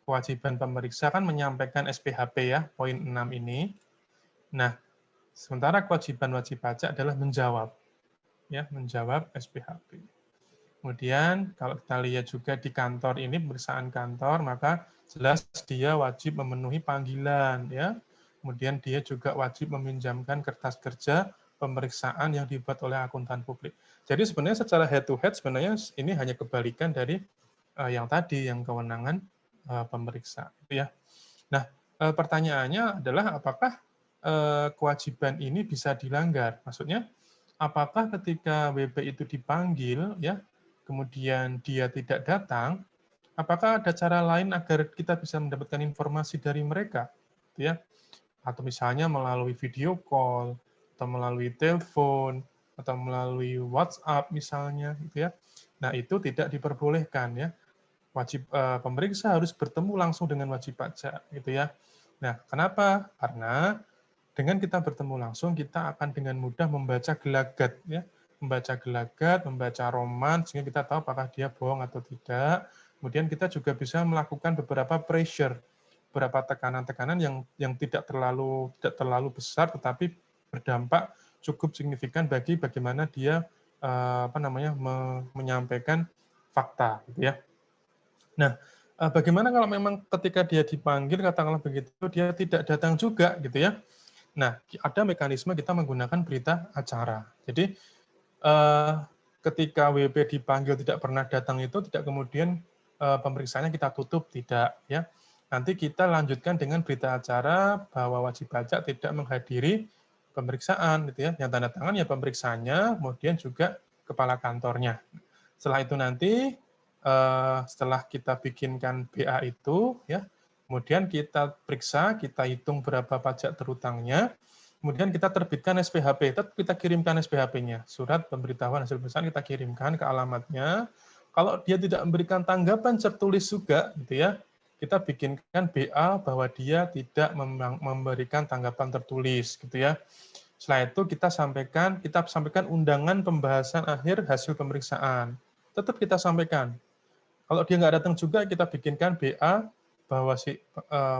kewajiban pemeriksa kan menyampaikan SPHP ya, poin 6 ini. Nah, sementara kewajiban wajib pajak adalah menjawab ya, menjawab SPHP. Kemudian kalau kita lihat juga di kantor ini pemeriksaan kantor, maka jelas dia wajib memenuhi panggilan ya. Kemudian dia juga wajib meminjamkan kertas kerja pemeriksaan yang dibuat oleh akuntan publik. Jadi sebenarnya secara head to head sebenarnya ini hanya kebalikan dari yang tadi, yang kewenangan pemeriksa. Gitu ya. Nah, pertanyaannya adalah apakah kewajiban ini bisa dilanggar? Maksudnya, apakah ketika WP itu dipanggil, ya, kemudian dia tidak datang, apakah ada cara lain agar kita bisa mendapatkan informasi dari mereka? Gitu ya. Atau misalnya melalui video call, atau melalui telepon, atau melalui WhatsApp misalnya, gitu ya. Nah, itu tidak diperbolehkan ya. Wajib pemeriksa harus bertemu langsung dengan wajib pajak, gitu ya. Nah, kenapa? Karena dengan kita bertemu langsung, kita akan dengan mudah membaca gelagat, ya, membaca gelagat, membaca roman, sehingga kita tahu apakah dia bohong atau tidak. Kemudian kita juga bisa melakukan beberapa pressure, beberapa tekanan-tekanan yang tidak terlalu besar, tetapi berdampak cukup signifikan bagi bagaimana dia menyampaikan fakta, gitu ya. Nah, bagaimana kalau memang ketika dia dipanggil, katakanlah begitu, dia tidak datang juga, gitu ya. Nah, ada mekanisme kita menggunakan berita acara. Jadi, ketika WP dipanggil tidak pernah datang itu, tidak kemudian pemeriksaannya kita tutup, tidak, ya. Nanti kita lanjutkan dengan berita acara bahwa wajib pajak tidak menghadiri pemeriksaan, gitu ya. Yang tanda tangan ya pemeriksaannya, kemudian juga kepala kantornya. Setelah itu nanti, setelah kita bikinkan BA itu, ya, kemudian kita periksa, kita hitung berapa pajak terutangnya, kemudian kita terbitkan SPHP, tetap kita kirimkan SPHP-nya, surat pemberitahuan hasil pemeriksaan kita kirimkan ke alamatnya. Kalau dia tidak memberikan tanggapan tertulis juga, gitu ya, kita bikinkan BA bahwa dia tidak memberikan tanggapan tertulis, gitu ya. Setelah itu kita sampaikan undangan pembahasan akhir hasil pemeriksaan. Tetap kita sampaikan. Kalau dia nggak datang juga, kita bikinkan BA bahwa si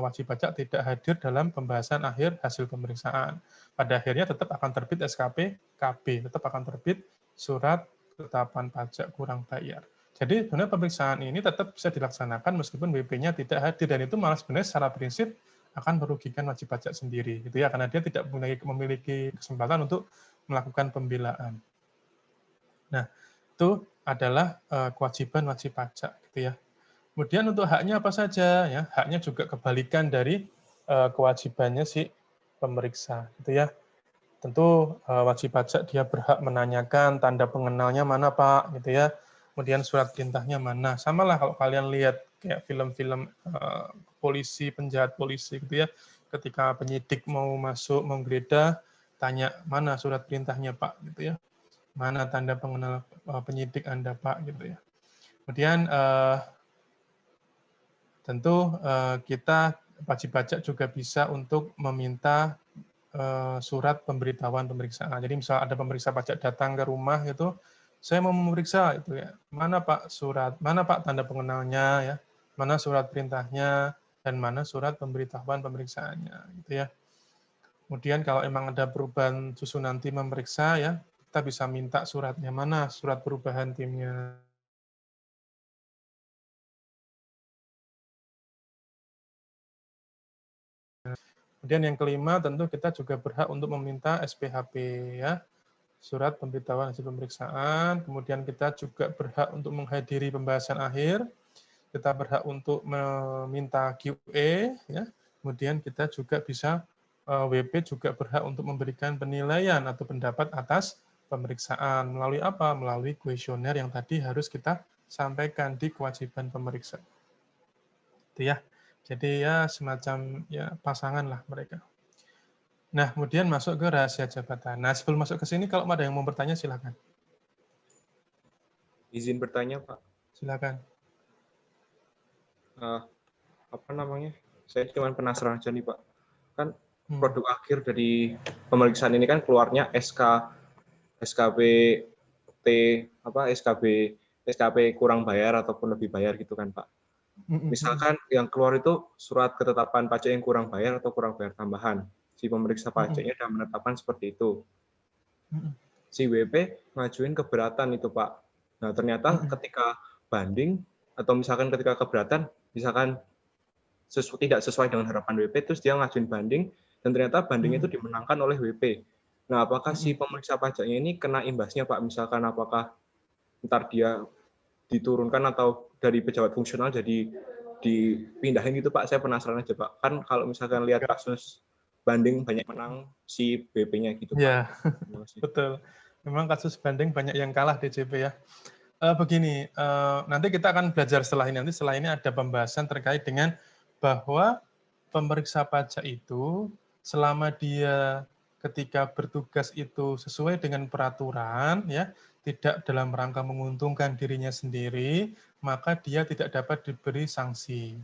wajib pajak tidak hadir dalam pembahasan akhir hasil pemeriksaan. Pada akhirnya tetap akan terbit SKP KB, tetap akan terbit surat ketetapan pajak kurang bayar. Jadi sebenarnya pemeriksaan ini tetap bisa dilaksanakan meskipun WP-nya tidak hadir, dan itu malah sebenarnya secara prinsip akan merugikan wajib pajak sendiri, gitu ya, karena dia tidak memiliki kesempatan untuk melakukan pembelaan. Nah, itu adalah kewajiban wajib pajak, gitu ya. Kemudian untuk haknya apa saja, ya, haknya juga kebalikan dari kewajibannya si pemeriksa, gitu ya. Tentu wajib pajak dia berhak menanyakan tanda pengenalnya mana Pak, gitu ya. Kemudian surat perintahnya mana. Sama lah kalau kalian lihat kayak film-film polisi, penjahat polisi, gitu ya. Ketika penyidik mau masuk, menggeledah, tanya mana surat perintahnya Pak, gitu ya. Mana tanda pengenal penyidik Anda Pak, gitu ya. Kemudian tentu kita wajib pajak juga bisa untuk meminta surat pemberitahuan pemeriksaan. Jadi misal ada pemeriksa pajak datang ke rumah gitu, saya mau memeriksa itu ya, mana Pak surat, mana Pak tanda pengenalnya ya, mana surat perintahnya, dan mana surat pemberitahuan pemeriksaannya, gitu ya. Kemudian kalau emang ada perubahan susunan tim memeriksa ya, kita bisa minta suratnya, mana surat perubahan timnya. Kemudian yang kelima, tentu kita juga berhak untuk meminta SPHP, ya, surat pemberitahuan hasil pemeriksaan. Kemudian kita juga berhak untuk menghadiri pembahasan akhir. Kita berhak untuk meminta QA, ya. Kemudian kita juga bisa WP juga berhak untuk memberikan penilaian atau pendapat atas pemeriksaan. Melalui apa? Melalui kuesioner yang tadi harus kita sampaikan di kewajiban pemeriksa. Itu ya. Jadi ya semacam ya pasangan lah mereka. Nah, kemudian masuk ke rahasia jabatan. Nah, sebelum masuk ke sini, kalau ada yang mau bertanya, silakan. Izin bertanya, Pak. Silakan. Apa namanya? Saya cuma penasaran aja nih, Pak. Kan produk akhir dari pemeriksaan ini kan keluarnya SKP kurang bayar ataupun lebih bayar gitu kan, Pak. Misalkan yang keluar itu surat ketetapan pajak yang kurang bayar atau kurang bayar tambahan. Si pemeriksa pajaknya sudah menetapkan seperti itu. Si WP ngajuin keberatan itu, Pak. Nah, ternyata ketika banding atau misalkan ketika keberatan, misalkan tidak sesuai dengan harapan WP, terus dia ngajuin banding, dan ternyata banding itu dimenangkan oleh WP. Nah, apakah si pemeriksa pajaknya ini kena imbasnya, Pak? Misalkan apakah ntar dia diturunkan atau dari pejabat fungsional jadi dipindahin gitu, Pak? Saya penasaran aja, Pak. Kan kalau misalkan lihat kasus banding banyak menang si BP-nya gitu, Pak. Ya, betul. Memang kasus banding banyak yang kalah DJP ya. Begini, nanti kita akan belajar setelah ini. Nanti setelah ini ada pembahasan terkait dengan bahwa pemeriksa pajak itu selama dia ketika bertugas itu sesuai dengan peraturan, ya, tidak dalam rangka menguntungkan dirinya sendiri, maka dia tidak dapat diberi sanksi.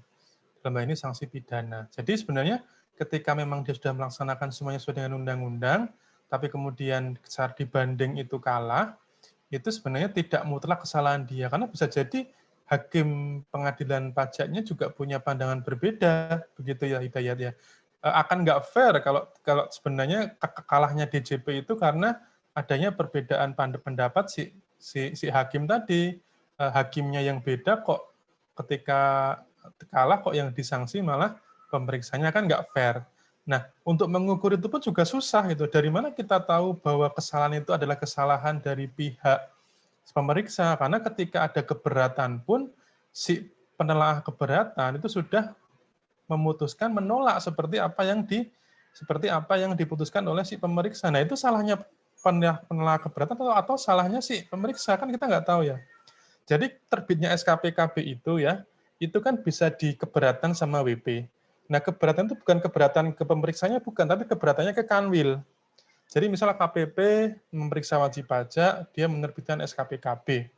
Dalam hal ini sanksi pidana. Jadi sebenarnya ketika memang dia sudah melaksanakan semuanya sesuai dengan undang-undang, tapi kemudian saat dibanding itu kalah, itu sebenarnya tidak mutlak kesalahan dia. Karena bisa jadi hakim pengadilan pajaknya juga punya pandangan berbeda, begitu ya Hidayat ya. Akan nggak fair kalau sebenarnya kalahnya DJP itu karena adanya perbedaan pendapat si hakim tadi. Hakimnya yang beda kok ketika kalah kok yang disanksi malah pemeriksanya kan nggak fair. Nah, untuk mengukur itu pun juga susah itu. Dari mana kita tahu bahwa kesalahan itu adalah kesalahan dari pihak pemeriksa? Karena ketika ada keberatan pun si penelaah keberatan itu sudah memutuskan menolak seperti apa yang diputuskan oleh si pemeriksa. Nah, itu salahnya penelaah keberatan atau salahnya si pemeriksa, kan kita nggak tahu ya. Jadi terbitnya SKPKB itu ya, itu kan bisa dikeberatan sama WP. Nah, keberatan itu bukan keberatan ke pemeriksanya, bukan, tapi keberatannya ke Kanwil. Jadi misalnya KPP memeriksa wajib pajak, dia menerbitkan SKPKB.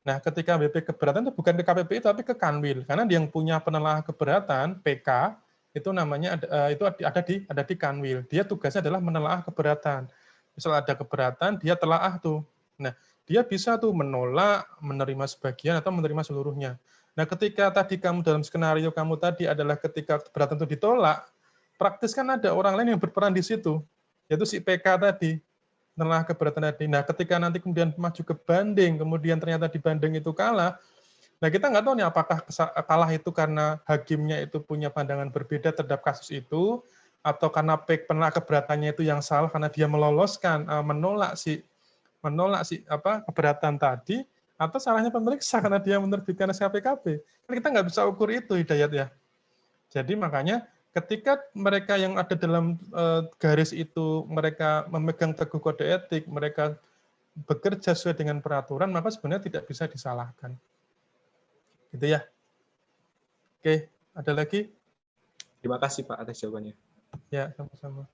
Nah, ketika WP keberatan itu bukan ke KPP tapi ke Kanwil, karena dia yang punya penelaah keberatan PK itu namanya ada di Kanwil. Dia tugasnya adalah menelaah keberatan. Misal ada keberatan, dia telaah tuh. Nah, dia bisa tuh menolak, menerima sebagian atau menerima seluruhnya. Nah, ketika tadi kamu dalam skenario kamu tadi adalah ketika keberatan itu ditolak, praktis kan ada orang lain yang berperan di situ, yaitu si PK tadi, menelaah keberatan tadi. Nah, ketika nanti kemudian maju ke banding, kemudian ternyata di banding itu kalah, nah kita nggak tahu nih apakah kalah itu karena hakimnya itu punya pandangan berbeda terhadap kasus itu, atau karena penelaah keberatannya itu yang salah karena dia menolak si keberatan tadi, atau salahnya pemeriksa karena dia menerbitkan SKPKB. Kita nggak bisa ukur itu, Hidayat ya. Jadi makanya ketika mereka yang ada dalam garis itu, mereka memegang teguh kode etik, mereka bekerja sesuai dengan peraturan, maka sebenarnya tidak bisa disalahkan. Gitu ya. Oke, ada lagi? Terima kasih Pak atas jawabannya. Ya, sama-sama.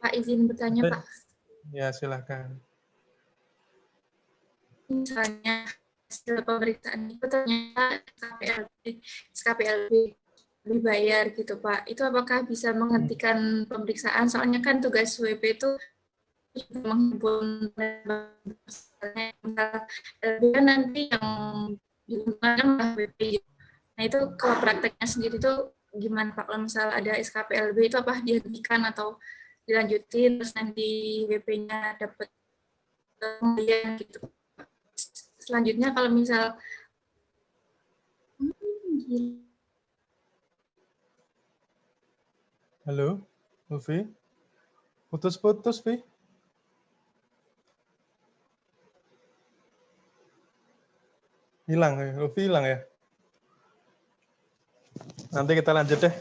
Pak, izin bertanya, Pak. Ya, silakan. Misalnya hasil pemeriksaan itu ternyata SKPLB dibayar gitu, Pak. Itu apakah bisa menghentikan pemeriksaan? Soalnya kan tugas WP itu menghimpun nanti yang digunakan oleh WP. Nah, itu kalau prakteknya sendiri itu gimana, Pak? Kalau misal ada SKPLB itu apa dihentikan atau dilanjutin terus nanti WP-nya dapat pembelian gitu. Selanjutnya kalau misal Halo, Ulfi? Putus-putus, Vi? Hilang ya? Ulfi hilang ya? Nanti kita lanjut deh.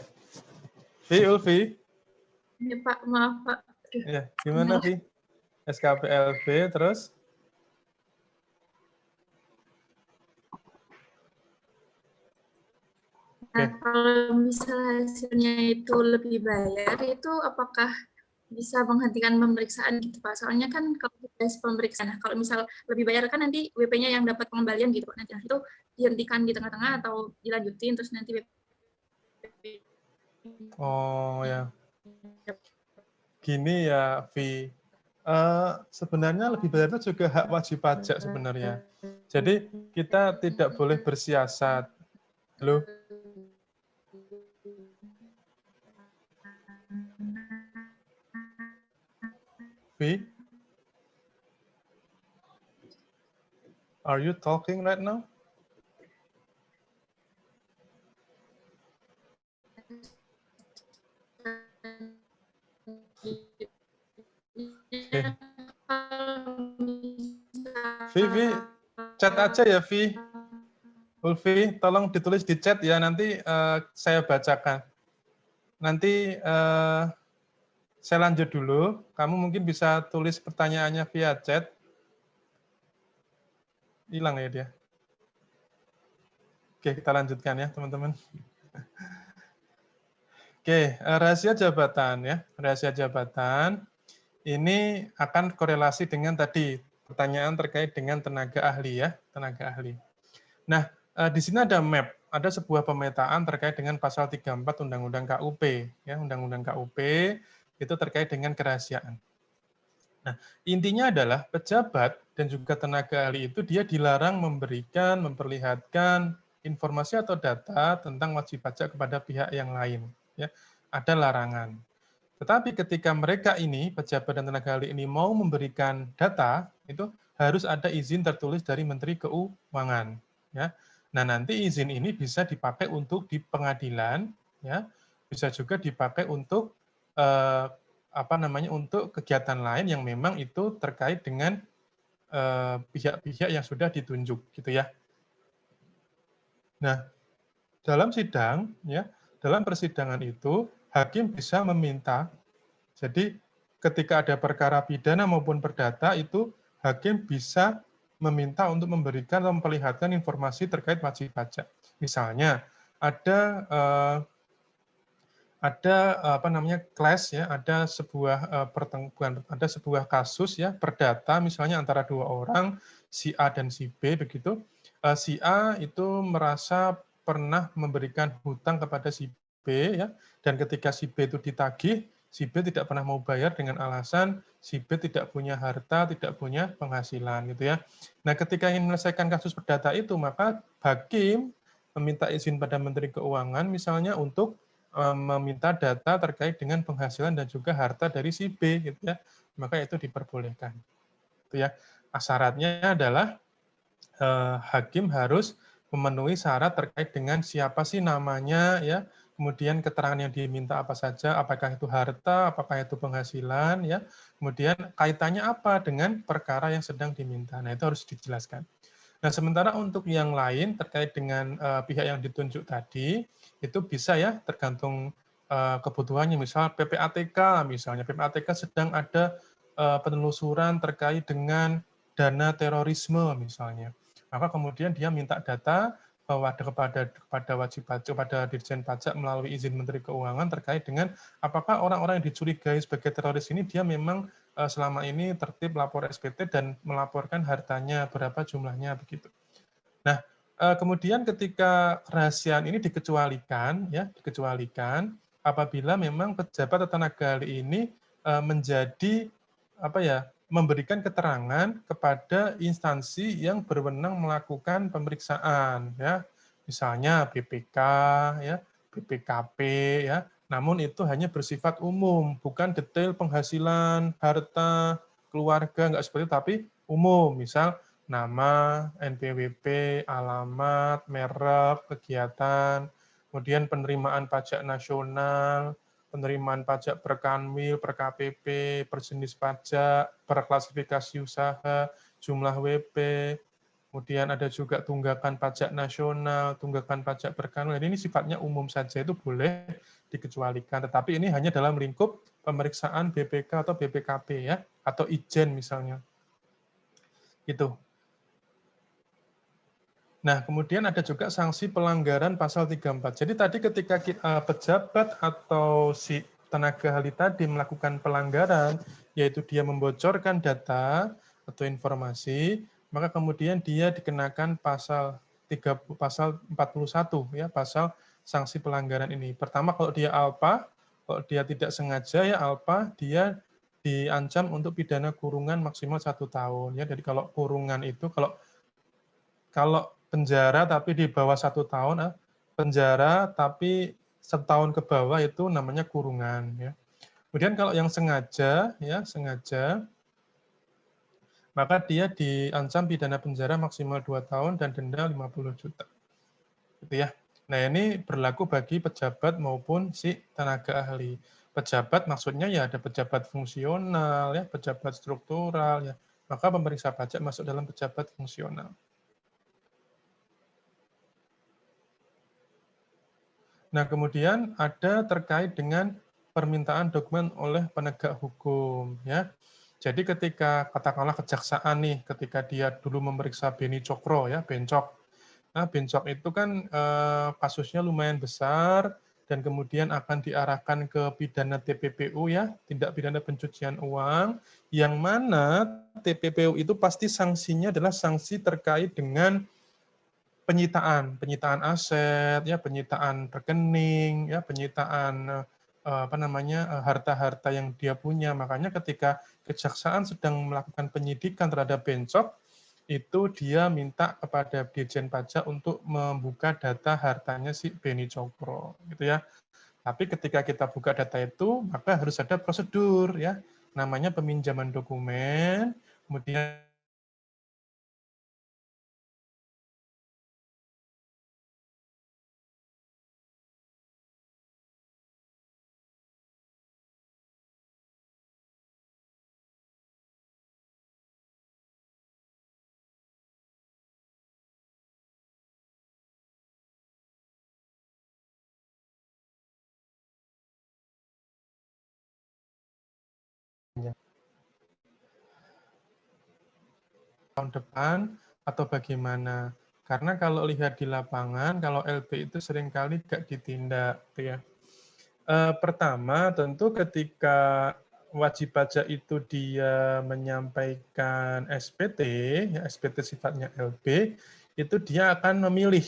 Vi, Ulfi? Ya Pak, maaf Pak. Ya, gimana Vi? SKPLB terus? Nah, kalau misalnya hasilnya itu lebih bayar, itu apakah bisa menghentikan pemeriksaan gitu Pak? Soalnya kan kalau tes pemeriksaan, kalau misal lebih bayar kan nanti WP-nya yang dapat pengembalian gitu Pak. Nanti itu dihentikan di tengah-tengah atau dilanjutin terus nanti WP. Oh ya. Gini ya Vi. Sebenarnya lebih bayar itu juga hak wajib pajak sebenarnya. Jadi kita tidak boleh bersiasat. Halo? Vi? Are you talking right now? Vi, chat aja ya Vi. Ulfi, tolong ditulis di chat ya, nanti saya bacakan. Nanti saya lanjut dulu, kamu mungkin bisa tulis pertanyaannya via chat. Hilang ya dia. Oke, kita lanjutkan ya teman-teman. Oke, rahasia jabatan ya. Rahasia jabatan ini akan korelasi dengan tadi pertanyaan terkait dengan tenaga ahli ya, tenaga ahli. Nah, di sini ada map, ada sebuah pemetaan terkait dengan pasal 34 Undang-Undang KUP ya, Undang-Undang KUP itu terkait dengan kerahasiaan. Nah, intinya adalah pejabat dan juga tenaga ahli itu dia dilarang memberikan, memperlihatkan informasi atau data tentang wajib pajak kepada pihak yang lain. Ya, ada larangan. Tetapi ketika mereka ini, pejabat dan tenaga ahli ini mau memberikan data, itu harus ada izin tertulis dari Menteri Keuangan. Ya. Nah, nanti izin ini bisa dipakai untuk di pengadilan, ya, bisa juga dipakai untuk untuk kegiatan lain yang memang itu terkait dengan pihak-pihak yang sudah ditunjuk, gitu ya. Nah, dalam sidang, ya, dalam persidangan itu hakim bisa meminta. Jadi ketika ada perkara pidana maupun perdata itu hakim bisa meminta untuk memberikan atau memperlihatkan informasi terkait wajib pajak. Misalnya ada clash ya, ada sebuah ada sebuah kasus ya perdata misalnya antara dua orang si A dan si B begitu. Si A itu merasa pernah memberikan hutang kepada si B ya, dan ketika si B itu ditagih, si B tidak pernah mau bayar dengan alasan si B tidak punya harta, tidak punya penghasilan gitu ya. Nah, ketika ingin menyelesaikan kasus perdata itu, maka hakim meminta izin pada Menteri Keuangan misalnya untuk meminta data terkait dengan penghasilan dan juga harta dari si B gitu ya, maka itu diperbolehkan. Itu ya. Syaratnya adalah hakim harus memenuhi syarat terkait dengan siapa sih namanya ya, kemudian keterangan yang diminta apa saja, apakah itu harta, apakah itu penghasilan ya, kemudian kaitannya apa dengan perkara yang sedang diminta. Nah, itu harus dijelaskan. Nah, sementara untuk yang lain terkait dengan pihak yang ditunjuk tadi, itu bisa ya tergantung kebutuhannya. Misal PPATK, misalnya PPATK sedang ada penelusuran terkait dengan dana terorisme misalnya. Maka kemudian dia minta data bahwa ada kepada wajib pajak, kepada Dirjen Pajak melalui izin Menteri Keuangan terkait dengan apakah orang-orang yang dicurigai sebagai teroris ini dia memang selama ini tertib lapor SPT dan melaporkan hartanya berapa jumlahnya begitu. Nah, kemudian ketika kerahasiaan ini dikecualikan apabila memang pejabat atau tenaga ahli ini menjadi memberikan keterangan kepada instansi yang berwenang melakukan pemeriksaan ya. Misalnya BPK ya, BPKP ya. Namun itu hanya bersifat umum, bukan detail penghasilan, harta, keluarga, enggak seperti itu, tapi umum. Misal nama, NPWP, alamat, merek, kegiatan, kemudian penerimaan pajak nasional, penerimaan pajak per kanwil, per KPP, per jenis pajak, per klasifikasi usaha, jumlah WP, Kemudian ada juga tunggakan pajak nasional, tunggakan pajak berkanun. Ini sifatnya umum saja, itu boleh dikecualikan. Tetapi ini hanya dalam lingkup pemeriksaan BPK atau BPKP ya, atau Ijen misalnya. Itu. Nah, kemudian ada juga sanksi pelanggaran pasal 34. Jadi tadi ketika pejabat atau si tenaga ahli tadi melakukan pelanggaran, yaitu dia membocorkan data atau informasi, maka kemudian dia dikenakan pasal 41 ya, pasal sanksi pelanggaran ini. Pertama kalau dia alpa, kalau dia tidak sengaja ya alpa, dia diancam untuk pidana kurungan maksimal 1 tahun ya. Jadi kalau kurungan itu kalau penjara tapi di bawah 1 tahun, penjara tapi 1 tahun ke bawah itu namanya kurungan ya. Kemudian kalau yang sengaja ya, sengaja maka dia diancam pidana penjara maksimal 2 tahun dan denda 50 juta. Gitu ya. Nah, ini berlaku bagi pejabat maupun si tenaga ahli. Pejabat maksudnya ya ada pejabat fungsional ya, pejabat struktural ya. Maka pemeriksa pajak masuk dalam pejabat fungsional. Nah, kemudian ada terkait dengan permintaan dokumen oleh penegak hukum ya. Jadi ketika katakanlah kejaksaan nih, ketika dia dulu memeriksa Beni Cokro ya, Bencok. Nah, Bencok itu kan kasusnya lumayan besar dan kemudian akan diarahkan ke pidana TPPU ya, tindak pidana pencucian uang, yang mana TPPU itu pasti sanksinya adalah sanksi terkait dengan penyitaan aset, ya, penyitaan rekening, ya, penyitaan harta-harta yang dia punya. Makanya ketika kejaksaan sedang melakukan penyidikan terhadap Bencok, itu dia minta kepada Dirjen Pajak untuk membuka data hartanya si Beni Cokro, gitu ya. Tapi ketika kita buka data itu, maka harus ada prosedur, ya, namanya peminjaman dokumen, kemudian tahun depan atau bagaimana? Karena kalau lihat di lapangan, kalau LP itu seringkali nggak ditindak, gitu ya. Pertama, tentu ketika wajib pajak itu dia menyampaikan SPT, ya, SPT sifatnya LP, itu dia akan memilih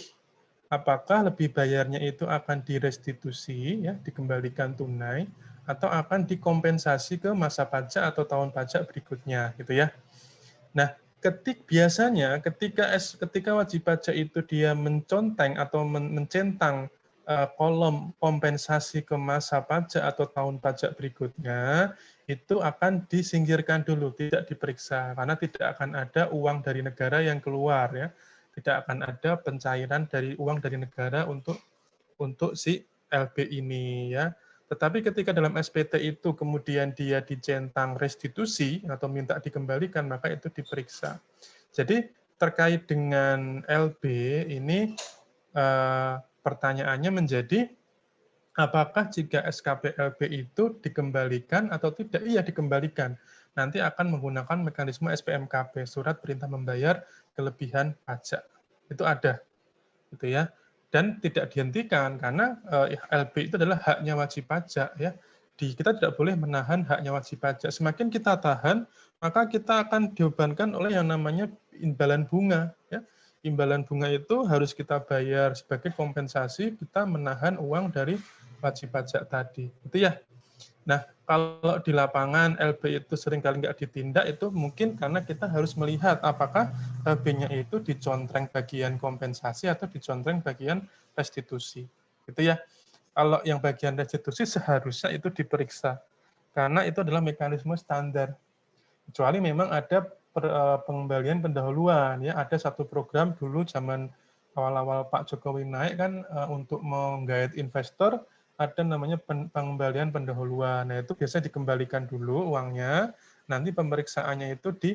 apakah lebih bayarnya itu akan direstitusi, ya, dikembalikan tunai, atau akan dikompensasi ke masa pajak atau tahun pajak berikutnya, gitu ya. Nah, biasanya ketika wajib pajak itu dia menconteng atau mencentang kolom kompensasi ke masa pajak atau tahun pajak berikutnya, itu akan disingkirkan dulu, tidak diperiksa, karena tidak akan ada uang dari negara yang keluar, ya, tidak akan ada pencairan dari uang dari negara untuk si LB ini, ya. Tetapi ketika dalam SPT itu kemudian dia dicentang restitusi atau minta dikembalikan, maka itu diperiksa. Jadi terkait dengan LB ini pertanyaannya menjadi apakah jika SKP LB itu dikembalikan atau tidak? Iya, dikembalikan. Nanti akan menggunakan mekanisme SPMKP, surat perintah membayar kelebihan pajak. Itu ada, gitu ya. Dan tidak dihentikan karena LB itu adalah haknya wajib pajak, ya. Kita tidak boleh menahan haknya wajib pajak. Semakin kita tahan, maka kita akan dibebankan oleh yang namanya imbalan bunga, ya. Imbalan bunga itu harus kita bayar sebagai kompensasi kita menahan uang dari wajib pajak tadi, gitu ya. Nah, kalau di lapangan LB itu seringkali nggak ditindak, itu mungkin karena kita harus melihat apakah LB-nya itu dicontreng bagian kompensasi atau dicontreng bagian restitusi. Gitu ya. Kalau yang bagian restitusi seharusnya itu diperiksa, karena itu adalah mekanisme standar. Kecuali memang ada pengembalian pendahuluan, ya, ada satu program dulu zaman awal-awal Pak Jokowi naik kan untuk menggait investor, ada namanya pengembalian pendahuluan. Nah, itu biasanya dikembalikan dulu uangnya, nanti pemeriksaannya itu di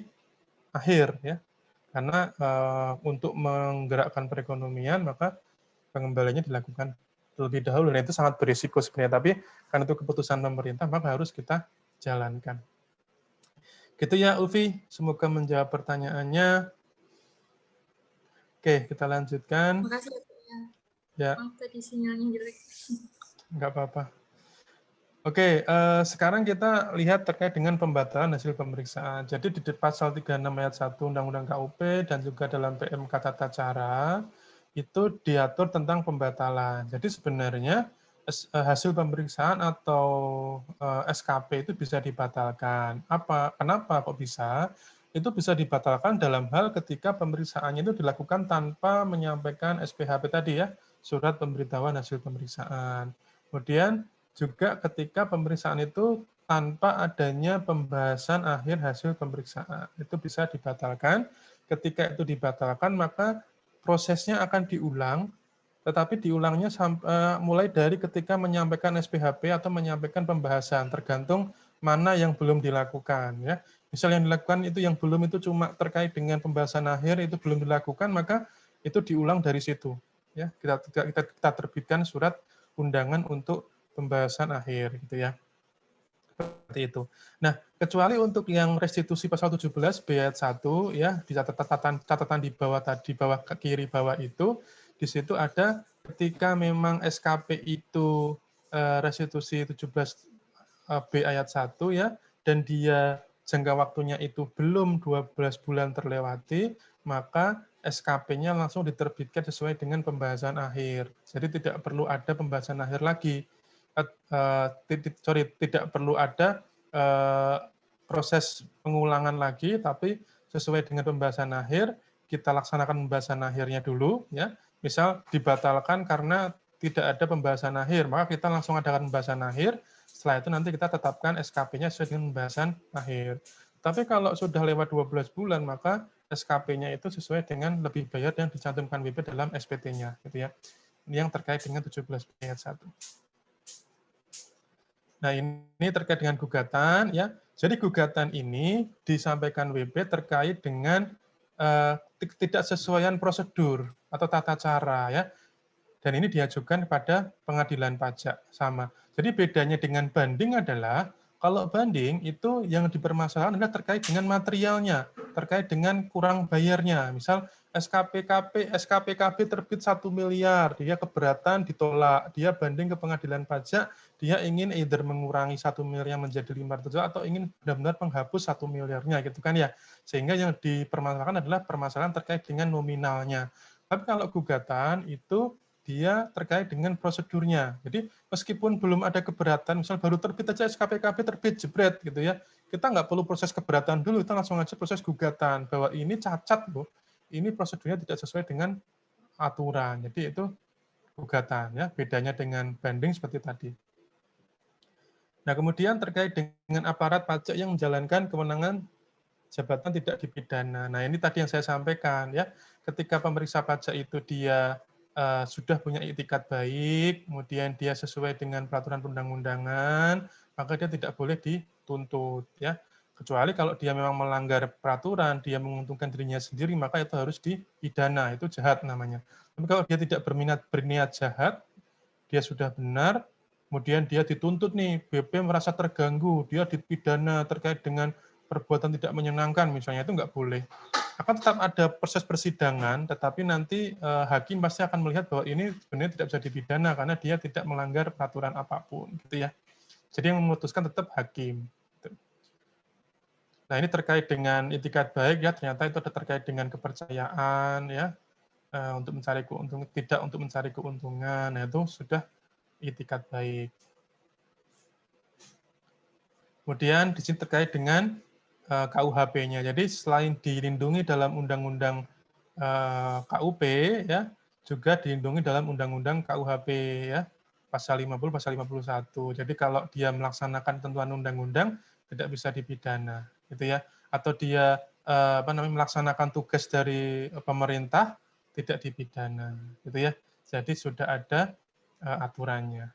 akhir, ya. Karena untuk menggerakkan perekonomian, maka pengembaliannya dilakukan terlebih dahulu, dan itu sangat berisiko sebenarnya. Tapi karena itu keputusan pemerintah, maka harus kita jalankan. Gitu ya, Ulfi. Semoga menjawab pertanyaannya. Oke, kita lanjutkan. Makasih ya, Pak. Ya. Maaf tadi sinyalnya jelek. Nggak apa-apa. Oke, sekarang kita lihat terkait dengan pembatalan hasil pemeriksaan. Jadi di pasal 36 ayat 1 Undang-Undang KUP dan juga dalam PMK Tata Cara, itu diatur tentang pembatalan. Jadi sebenarnya hasil pemeriksaan atau SKP itu bisa dibatalkan. Kenapa kok bisa? Itu bisa dibatalkan dalam hal ketika pemeriksaannya itu dilakukan tanpa menyampaikan SPHP tadi ya, surat pemberitahuan hasil pemeriksaan. Kemudian juga ketika pemeriksaan itu tanpa adanya pembahasan akhir hasil pemeriksaan. Itu bisa dibatalkan. Ketika itu dibatalkan, maka prosesnya akan diulang, tetapi diulangnya mulai dari ketika menyampaikan SPHP atau menyampaikan pembahasan, tergantung mana yang belum dilakukan. Ya. Misal yang dilakukan itu yang belum itu cuma terkait dengan pembahasan akhir, itu belum dilakukan, maka itu diulang dari situ. Ya. Kita terbitkan surat undangan untuk pembahasan akhir gitu ya. Seperti itu. Nah, kecuali untuk yang restitusi pasal 17 B ayat 1 ya, di catatan di bawah kiri bawah itu, di situ ada ketika memang SKP itu restitusi 17 B ayat 1 ya, dan dia jangka waktunya itu belum 12 bulan terlewati, maka SKP-nya langsung diterbitkan sesuai dengan pembahasan akhir. Jadi tidak perlu ada pembahasan akhir lagi. Tidak perlu ada proses pengulangan lagi, tapi sesuai dengan pembahasan akhir, kita laksanakan pembahasan akhirnya dulu. Ya. Misal dibatalkan karena tidak ada pembahasan akhir, maka kita langsung adakan pembahasan akhir, setelah itu nanti kita tetapkan SKP-nya sesuai dengan pembahasan akhir. Tapi kalau sudah lewat 12 bulan, maka SKP-nya itu sesuai dengan lebih bayar yang dicantumkan WP dalam SPT-nya. Gitu ya. Ini yang terkait dengan 17 ayat 1. Nah, ini terkait dengan gugatan ya. Jadi gugatan ini disampaikan WP terkait dengan tidak sesuaian prosedur atau tata cara ya. Dan ini diajukan kepada pengadilan pajak sama. Jadi bedanya dengan banding adalah kalau banding itu yang dipermasalahkan adalah terkait dengan materialnya, terkait dengan kurang bayarnya. Misal SKPKB terbit 1 miliar, dia keberatan ditolak, dia banding ke pengadilan pajak, dia ingin either mengurangi 1 miliar menjadi 500 atau ingin benar-benar menghapus 1 miliarnya gitu kan ya. Sehingga yang dipermasalahkan adalah permasalahan terkait dengan nominalnya. Tapi kalau gugatan itu dia terkait dengan prosedurnya. Jadi meskipun belum ada keberatan, misal baru terbit aja SKPKB terbit jebret gitu ya, kita nggak perlu proses keberatan dulu, kita langsung aja proses gugatan bahwa ini cacat loh, ini prosedurnya tidak sesuai dengan aturan. Jadi itu gugatan ya, bedanya dengan banding seperti tadi. Nah kemudian terkait dengan aparat pajak yang menjalankan kewenangan jabatan tidak dipidana. Nah ini tadi yang saya sampaikan ya, ketika pemeriksa pajak itu dia sudah punya itikat baik, kemudian dia sesuai dengan peraturan perundang-undangan, maka dia tidak boleh dituntut ya. Kecuali kalau dia memang melanggar peraturan, dia menguntungkan dirinya sendiri, maka itu harus dipidana, itu jahat namanya. Tapi kalau dia tidak berniat jahat, dia sudah benar, kemudian dia dituntut nih, BP merasa terganggu, dia dipidana terkait dengan perbuatan tidak menyenangkan, misalnya, itu nggak boleh. Akan tetap ada proses persidangan, tetapi nanti hakim pasti akan melihat bahwa ini sebenarnya tidak bisa dipidana karena dia tidak melanggar peraturan apapun, gitu ya. Jadi yang memutuskan tetap hakim. Gitu. Nah ini terkait dengan itikat baik ya, ternyata itu ada terkait dengan kepercayaan ya, untuk mencari keuntungan, tidak untuk mencari keuntungan, nah itu sudah itikat baik. Kemudian di sini terkait dengan KUHP-nya. Jadi selain dilindungi dalam Undang-Undang KUP ya, juga dilindungi dalam Undang-Undang KUHP ya, pasal 50, pasal 51. Jadi kalau dia melaksanakan ketentuan undang-undang tidak bisa dipidana, gitu ya. Atau dia melaksanakan tugas dari pemerintah tidak dipidana, gitu ya. Jadi sudah ada aturannya.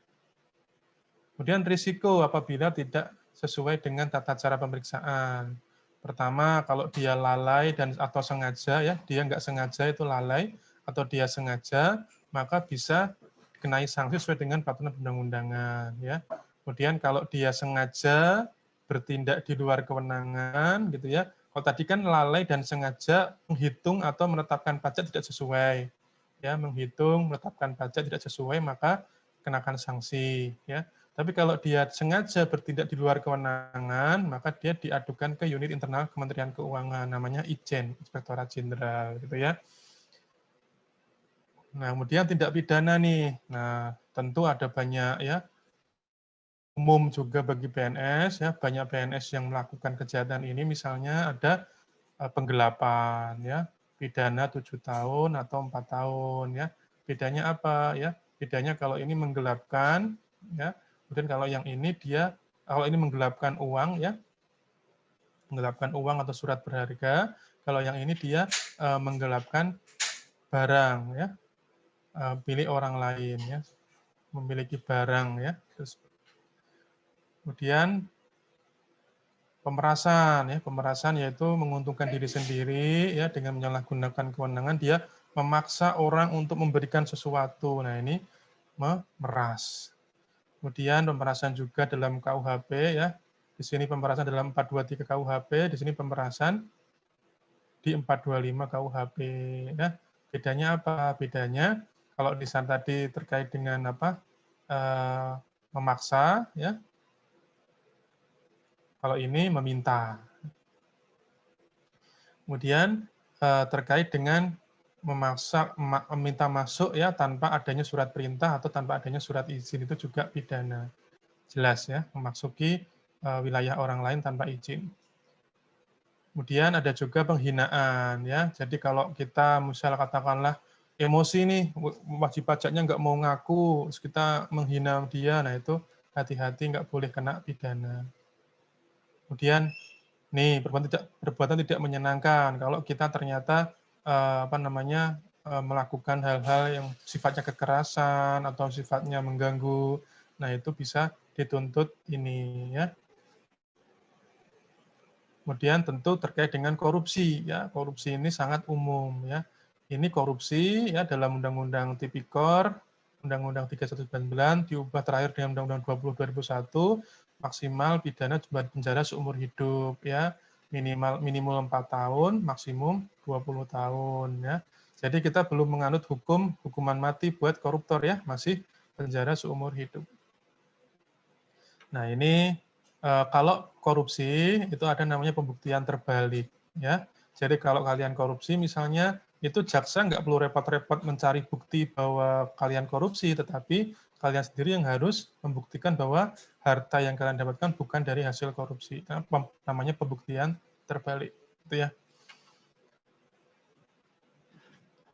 Kemudian risiko apabila tidak sesuai dengan tata cara pemeriksaan. Pertama, kalau dia lalai dan atau sengaja, ya, dia nggak sengaja itu lalai, atau dia sengaja, maka bisa dikenai sanksi sesuai dengan peraturan perundang-undangan. Ya. Kemudian kalau dia sengaja bertindak di luar kewenangan, gitu ya. Kalau tadi kan lalai dan sengaja menghitung atau menetapkan pajak tidak sesuai, ya, menghitung, menetapkan pajak tidak sesuai, maka kenakan sanksi. Ya. Tapi kalau dia sengaja bertindak di luar kewenangan, maka dia diadukan ke unit internal Kementerian Keuangan, namanya IJEN, Inspektorat Jenderal, gitu ya. Nah, kemudian tindak pidana nih. Nah, tentu ada banyak ya. Umum juga bagi PNS ya, banyak PNS yang melakukan kejahatan ini, misalnya ada penggelapan ya, pidana 7 tahun atau 4 tahun ya. Bedanya apa ya? Bedanya kalau ini menggelapkan ya. Kemudian kalau yang ini dia, kalau ini menggelapkan uang ya, menggelapkan uang atau surat berharga. Kalau yang ini dia menggelapkan barang ya, milik orang lain ya, memiliki barang ya. Terus, kemudian pemerasan ya, pemerasan yaitu menguntungkan diri sendiri ya dengan menyalahgunakan kewenangan, dia memaksa orang untuk memberikan sesuatu. Nah, ini memeras. Kemudian pemerasan juga dalam KUHP ya. Di sini pemerasan dalam 423 KUHP, di sini pemerasan di 425 KUHP ya. Bedanya apa? Bedanya kalau di sana tadi terkait dengan apa? Memaksa ya. Kalau ini meminta. Kemudian terkait dengan meminta masuk ya tanpa adanya surat perintah atau tanpa adanya surat izin, itu juga pidana. Jelas ya, memasuki wilayah orang lain tanpa izin. Kemudian ada juga penghinaan ya. Jadi kalau kita misal katakanlah emosi nih, wajib pajaknya nggak mau ngaku, terus kita menghina dia, nah itu hati-hati, nggak boleh kena pidana. Kemudian nih, perbuatan tidak menyenangkan. Kalau kita ternyata melakukan hal-hal yang sifatnya kekerasan atau sifatnya mengganggu, nah itu bisa dituntut ini ya. Kemudian tentu terkait dengan korupsi ya. Korupsi ini sangat umum ya. Ini korupsi ya dalam Undang-Undang Tipikor, Undang-Undang 3199 diubah terakhir dengan Undang-Undang 20 2001, maksimal pidana penjara seumur hidup ya, minimal 4 tahun, maksimum 20 tahun ya. Jadi kita belum menganut hukuman mati buat koruptor ya, masih penjara seumur hidup. Nah, ini kalau korupsi itu ada namanya pembuktian terbalik ya. Jadi kalau kalian korupsi misalnya, itu jaksa nggak perlu repot-repot mencari bukti bahwa kalian korupsi, tetapi kalian sendiri yang harus membuktikan bahwa harta yang kalian dapatkan bukan dari hasil korupsi. Namanya pembuktian terbalik, gitu ya.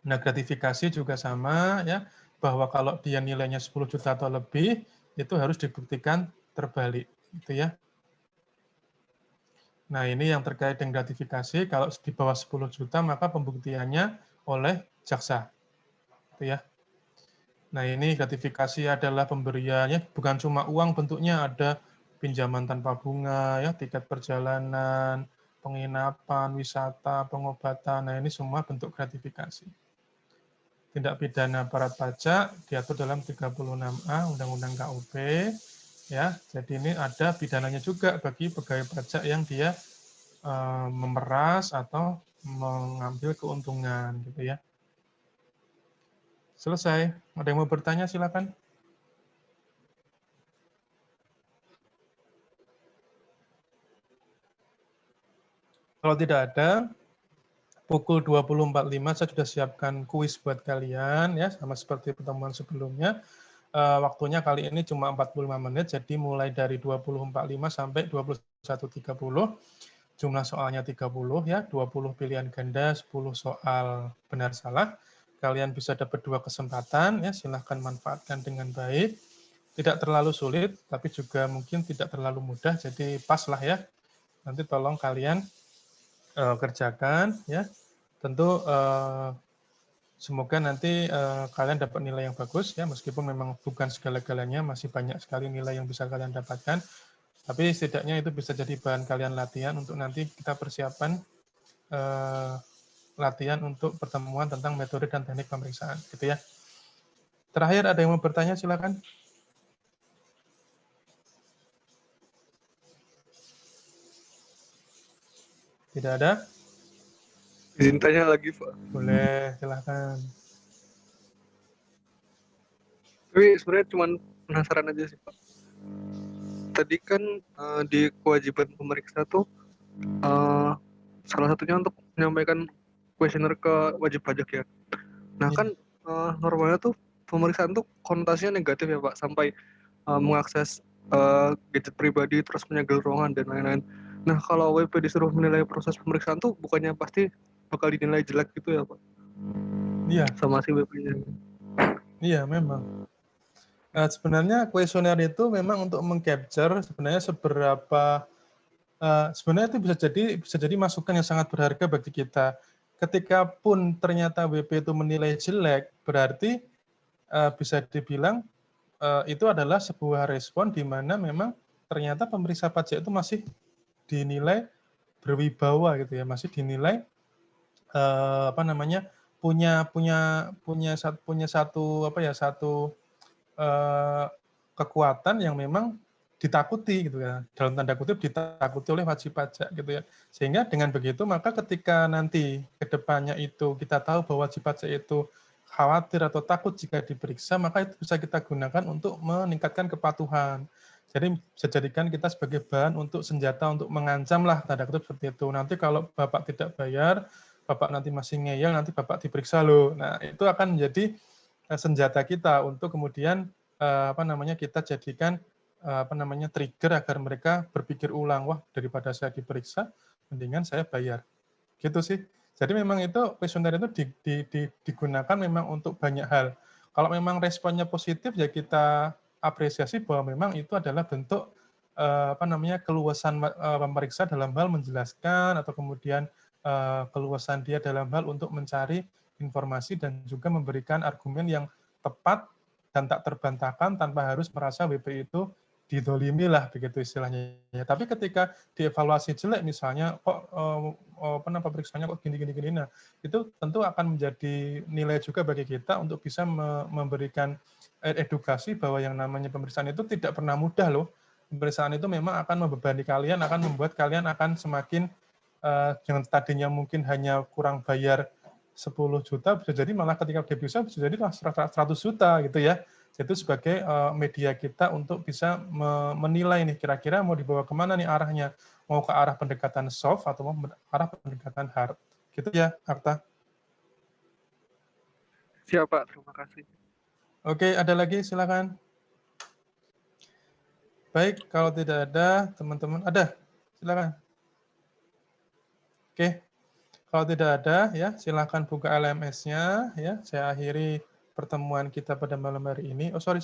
Nah, gratifikasi juga sama ya, bahwa kalau dia nilainya 10 juta atau lebih, itu harus dibuktikan terbalik, gitu ya. Nah, ini yang terkait dengan gratifikasi, kalau di bawah 10 juta maka pembuktiannya oleh jaksa. Gitu ya. Nah, ini gratifikasi adalah pemberiannya bukan cuma uang, bentuknya ada pinjaman tanpa bunga, ya, tiket perjalanan, penginapan, wisata, pengobatan. Nah, ini semua bentuk gratifikasi. Tindak pidana aparat pajak diatur dalam 36A Undang-Undang KUP. Ya, jadi ini ada pidananya juga bagi pegawai pajak yang dia memeras atau mengambil keuntungan, gitu ya. Selesai. Ada yang mau bertanya, silakan. Kalau tidak ada, pukul 20.45 saya sudah siapkan kuis buat kalian, ya, sama seperti pertemuan sebelumnya. Waktunya kali ini cuma 45 menit, jadi mulai dari 20.45 sampai 21.30. Jumlah soalnya 30, ya, 20 pilihan ganda, 10 soal benar salah. Kalian bisa dapat 2 kesempatan, ya, silahkan manfaatkan dengan baik. Tidak terlalu sulit, tapi juga mungkin tidak terlalu mudah, jadi pas lah ya. Nanti tolong kalian kerjakan, ya. Tentu semoga nanti kalian dapat nilai yang bagus, ya, meskipun memang bukan segala-galanya, masih banyak sekali nilai yang bisa kalian dapatkan. Tapi setidaknya itu bisa jadi bahan kalian latihan untuk nanti kita persiapan latihan untuk pertemuan tentang metode dan teknik pemeriksaan, gitu ya. Terakhir ada yang mau bertanya, silakan. Tidak ada? Izin tanya lagi, Pak. Boleh, silakan. Tapi sebenarnya cuma penasaran aja sih, Pak. Tadi kan di kewajiban pemeriksa tuh salah satunya untuk menyampaikan kuesioner ke wajib pajak ya. Nah kan normalnya tuh pemeriksaan tuh konotasinya negatif ya Pak, sampai mengakses gadget pribadi, terus menyegel ruangan dan lain-lain. Nah kalau WP disuruh menilai proses pemeriksaan tuh bukannya pasti bakal dinilai jelek gitu ya Pak? Iya. Sama si WP-nya. Iya memang. Sebenarnya kuesioner itu memang untuk mengcapture sebenarnya seberapa sebenarnya itu bisa jadi masukan yang sangat berharga bagi kita. Ketika pun ternyata WP itu menilai jelek, berarti bisa dibilang itu adalah sebuah respon di mana memang ternyata pemeriksa pajak itu masih dinilai berwibawa gitu ya, masih dinilai punya satu kekuatan yang memang ditakuti gitu ya, dalam tanda kutip ditakuti oleh wajib pajak gitu ya. Sehingga dengan begitu maka ketika nanti ke depannya itu kita tahu bahwa wajib pajak itu khawatir atau takut jika diperiksa, maka itu bisa kita gunakan untuk meningkatkan kepatuhan. Jadi bisa jadikan kita sebagai bahan untuk senjata untuk mengancam lah, tanda kutip seperti itu. Nanti kalau Bapak tidak bayar, Bapak nanti masih ngeyel, nanti Bapak diperiksa loh. Nah, itu akan menjadi senjata kita untuk kemudian kita jadikan trigger agar mereka berpikir ulang, wah daripada saya diperiksa mendingan saya bayar, gitu sih. Jadi memang itu kuesioner itu digunakan memang untuk banyak hal. Kalau memang responnya positif ya kita apresiasi bahwa memang itu adalah bentuk keluasan pemeriksa dalam hal menjelaskan atau kemudian keluasan dia dalam hal untuk mencari informasi dan juga memberikan argumen yang tepat dan tak terbantahkan tanpa harus merasa WP itu didolimi lah begitu istilahnya. Tapi ketika dievaluasi jelek misalnya kok pemeriksaannya kok gini. Nah, itu tentu akan menjadi nilai juga bagi kita untuk bisa memberikan edukasi bahwa yang namanya pemeriksaan itu tidak pernah mudah loh. Pemeriksaan itu memang akan membebani kalian, akan membuat kalian akan semakin yang tadinya mungkin hanya kurang bayar 10 juta, bisa jadi malah ketika diperiksa bisa jadi 100 juta gitu ya. Itu sebagai media kita untuk bisa menilai nih kira-kira mau dibawa kemana nih arahnya. Mau ke arah pendekatan soft atau mau ke arah pendekatan hard. Gitu ya, Arta. Siap Pak, terima kasih. Oke, ada lagi silakan. Baik, kalau tidak ada, teman-teman ada. Silakan. Oke. Kalau tidak ada, ya silakan buka LMS-nya. Ya, saya akhiri pertemuan kita pada malam hari ini. Oh sorry,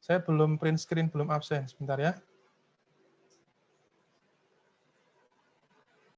saya belum print screen, belum absen. Sebentar ya.